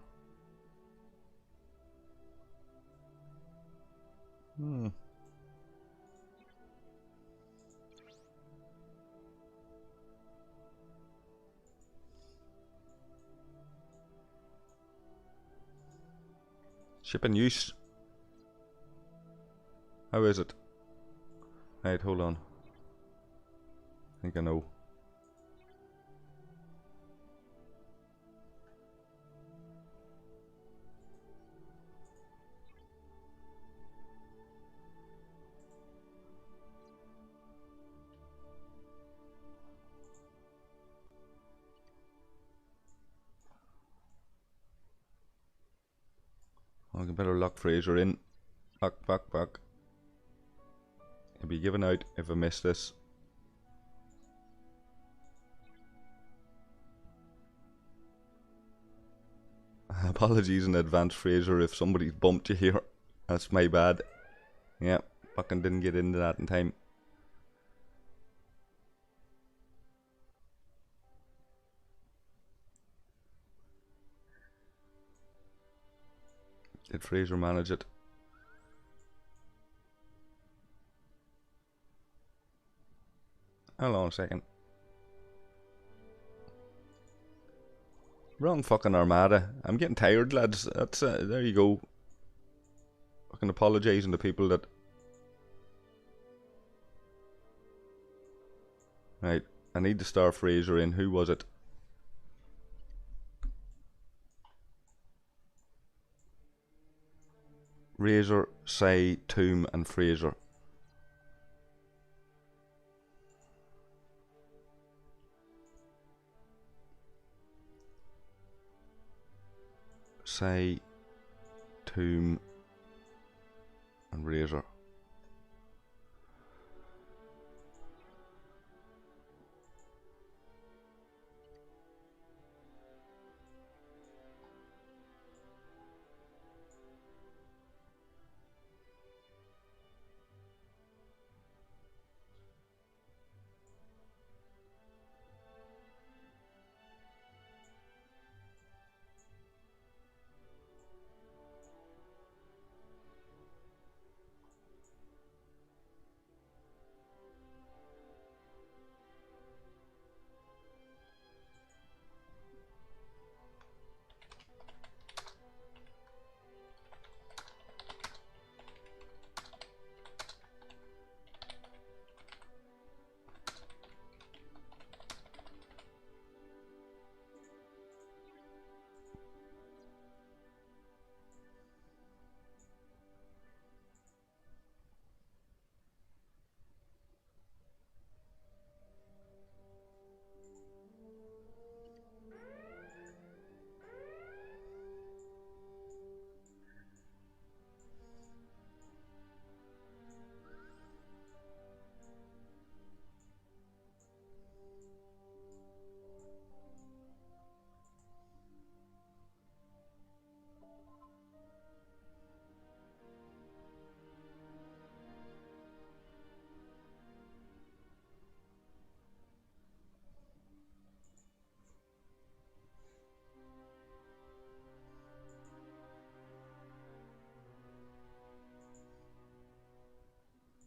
Ship in use. How is it? Right, hold on. I think I know. I better lock Fraser in. Back. He'll be given out if I miss this. Apologies in advance, Fraser, if somebody's bumped you here. That's my bad. Yeah, fucking didn't get into that in time. Did Fraser manage it? Hold on a second. Wrong fucking Armada. I'm getting tired, lads. That's there you go. Fucking apologising to people that. Right, I need to star Fraser in. Who was it? Razor, Say, Tomb, and Fraser. Say, Tomb, and Razor.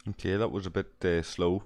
Okay, that was a bit slow.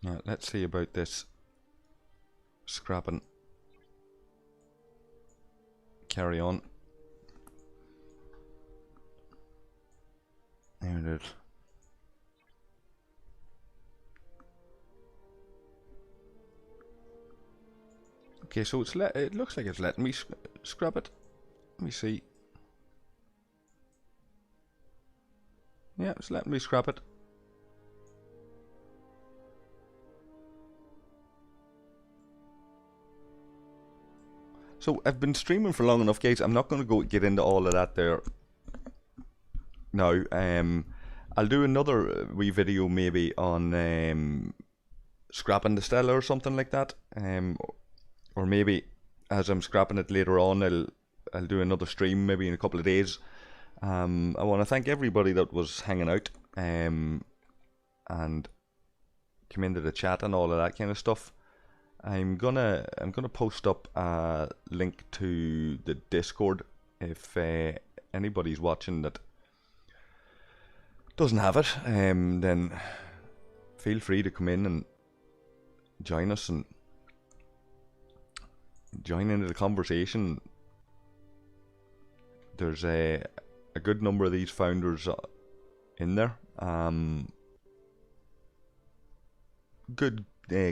Now, let's see about this scrapping. Carry on. There it is. Okay, so it looks like it's letting me scrap it. Let me see. Yeah, it's letting me scrap it. So I've been streaming for long enough, guys. I'm not going to go get into all of that there now. I'll do another wee video maybe on scrapping the Stella or something like that. Or maybe as I'm scrapping it later on, I'll do another stream maybe in a couple of days. I want to thank everybody that was hanging out and came into the chat and all of that kind of stuff. I'm gonna post up a link to the Discord if anybody's watching that doesn't have it. Then feel free to come in and join us and join into the conversation. There's a good number of these founders in there. Good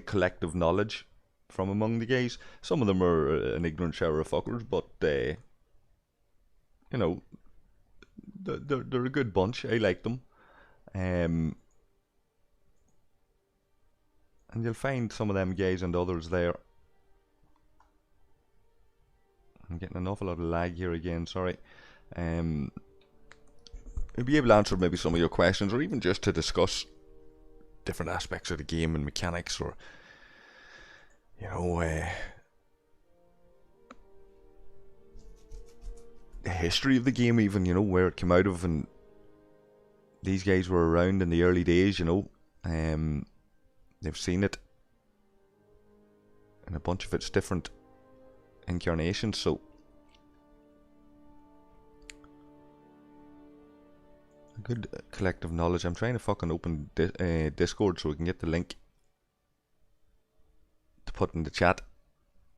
collective knowledge from among the guys. Some of them are an ignorant shower of fuckers, but you know, they're a good bunch. I like them. And you'll find some of them guys and others there. I'm getting an awful lot of lag here again, sorry. I'll be able to answer maybe some of your questions, or even just to discuss different aspects of the game and mechanics, or you know, the history of the game, even, you know, where it came out of. And these guys were around in the early days, you know. They've seen it, and a bunch of it's different incarnations, so a good collective knowledge. I'm trying to fucking open Discord so we can get the link to put in the chat,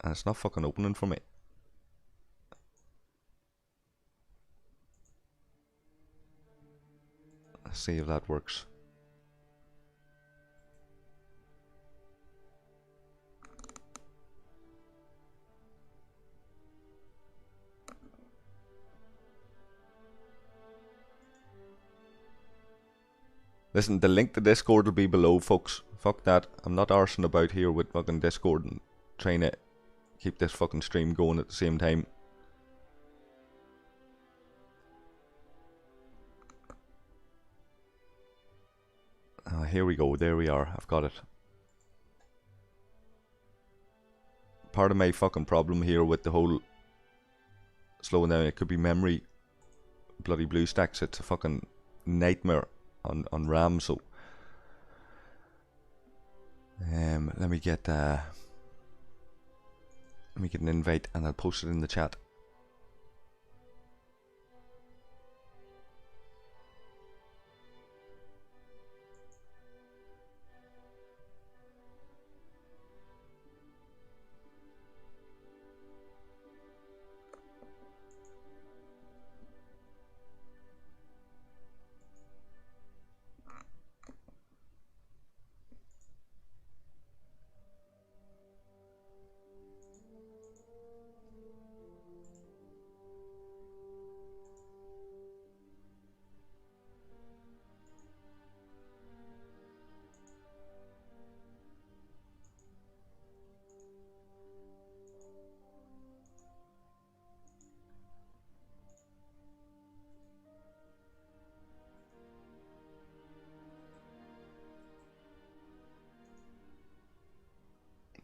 and it's not fucking opening for me. Let's see if that works. Listen, the link to Discord will be below, folks. Fuck that. I'm not arsing about here with fucking Discord and trying to keep this fucking stream going at the same time. Here we go. There we are. I've got it. Part of my fucking problem here with the whole slowing down, it could be memory. Bloody BlueStacks, it's a fucking nightmare on RAM, so let me get an invite and I'll post it in the chat.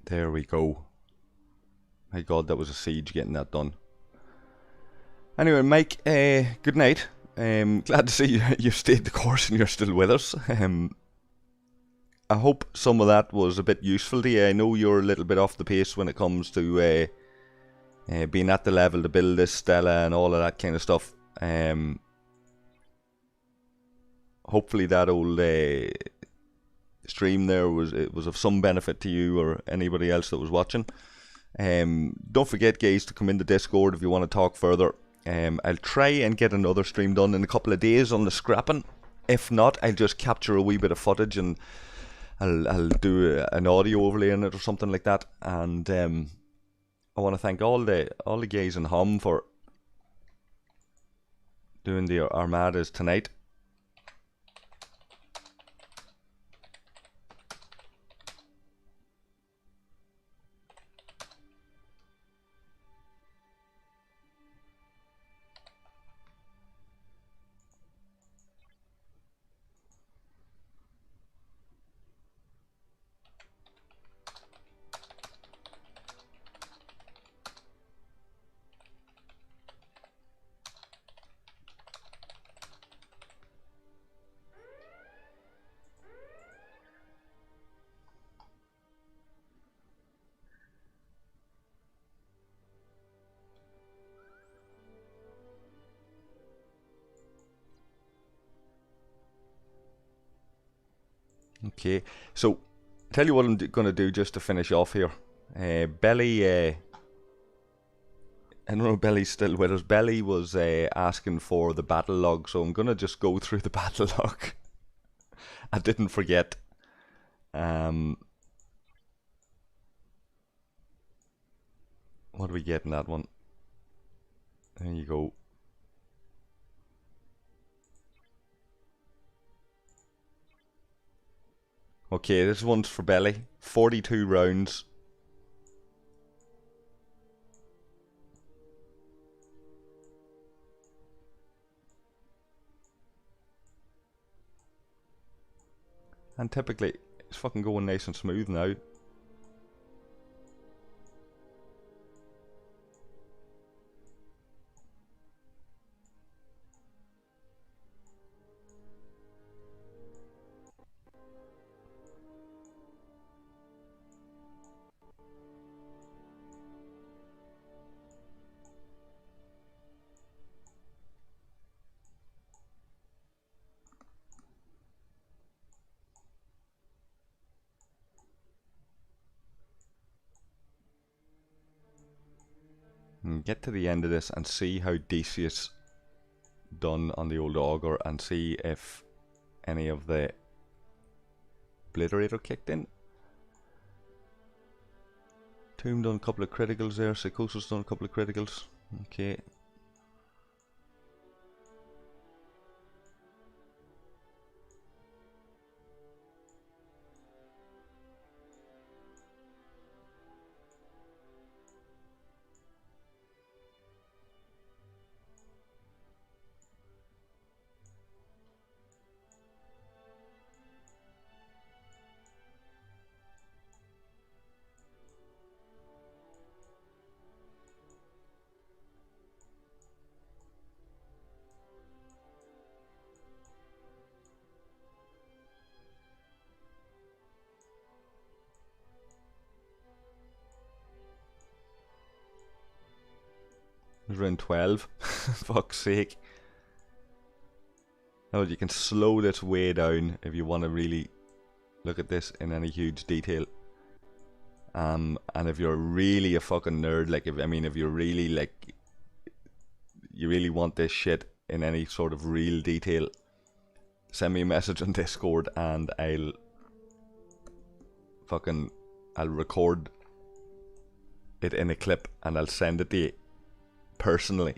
There we go. My god, that was a siege getting that done. Anyway, Mike, good night. Glad to see you stayed the course and you're still with us. I hope some of that was a bit useful to you. I know you're a little bit off the pace when it comes to being at the level to build this Stella and all of that kind of stuff. Hopefully that old stream there was of some benefit to you or anybody else that was watching. Don't forget, guys, to come in the Discord if you want to talk further. I'll try and get another stream done in a couple of days on the scrapping. If not, I'll just capture a wee bit of footage and I'll do an audio overlay in it or something like that. And I want to thank all the guys in Hum for doing the Armadas tonight. Okay, so tell you what I'm going to do just to finish off here. Belly, I don't know if Belly's still with us. Belly was asking for the battle log, so I'm going to just go through the battle log. I didn't forget. What do we get in that one? There you go. Okay, this one's for Belly. 42 rounds. And typically, it's fucking going nice and smooth now. And get to the end of this and see how Decius done on the old auger and see if any of the Obliterator kicked in. Tomb done a couple of criticals there. Psychosis done a couple of criticals. Okay. It was round 12. Fuck's sake. Now you can slow this way down if you want to really look at this in any huge detail. And if you're really a fucking nerd, like if you're really like, you really want this shit in any sort of real detail, send me a message on Discord and I'll record it in a clip and I'll send it to you personally.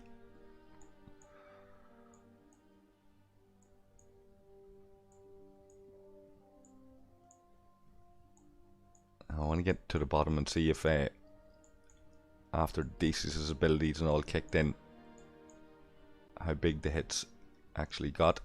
I want to get to the bottom and see if after Decius' abilities and all kicked in, how big the hits actually got.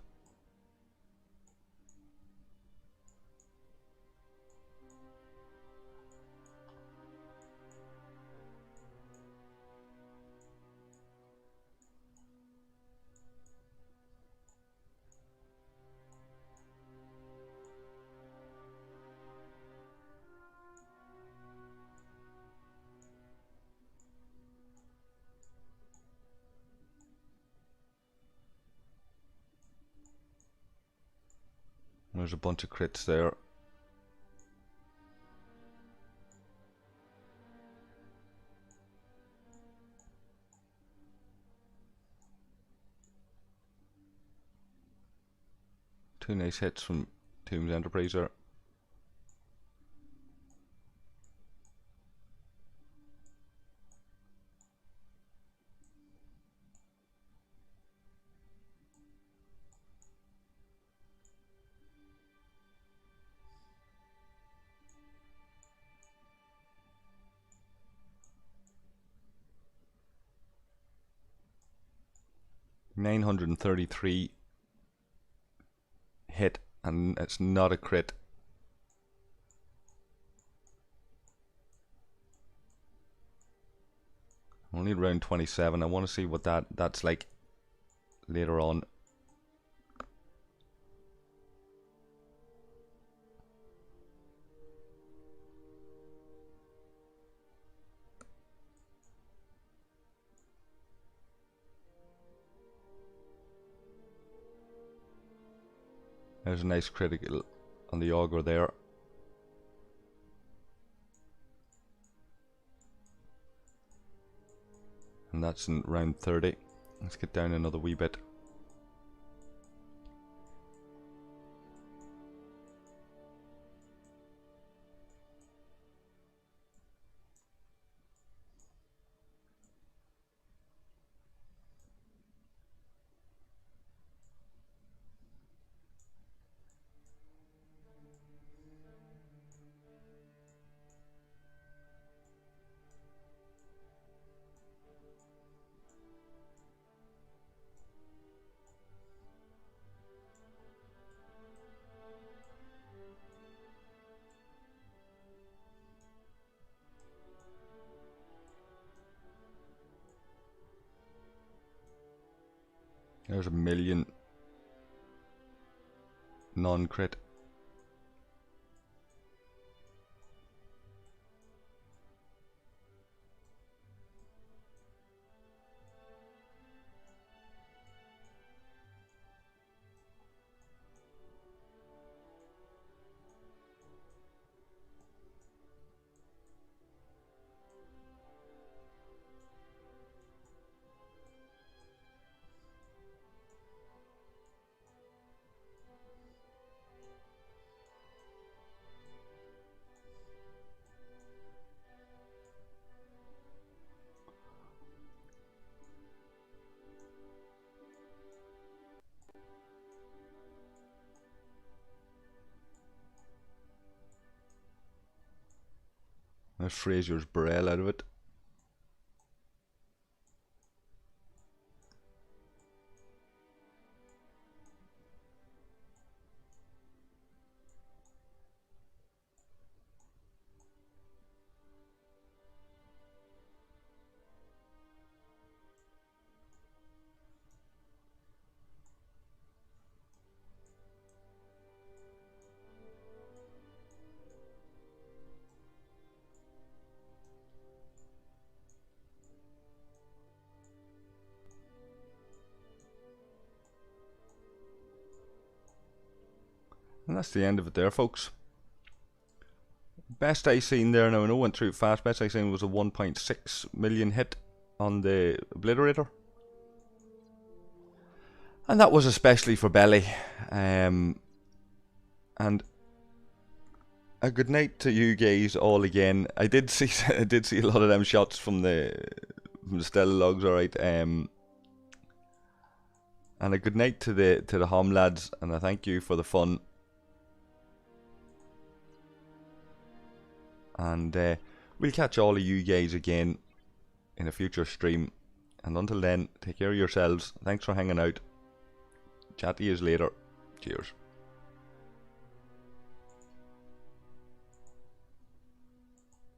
There's a bunch of crits there. Two nice hits from Tombs Enterprise there. $933 hit, and it's not a crit. Only round 27. I want to see what that's like later on. There's a nice critical on the auger there. And that's in round 30. Let's get down another wee bit. There's a million non-crit. There's Fraser's Burrell out of it. And that's the end of it there, folks. Best I seen there, now I know I went through it fast, best I seen was a 1.6 million hit on the Obliterator. And that was especially for belly. And a good night to you guys all again. I did see a lot of them shots from the Stella logs, alright. And a good night to the Hom lads, and I thank you for the fun. And we'll catch all of you guys again in a future stream. And until then, take care of yourselves. Thanks for hanging out. Chat to you later. Cheers.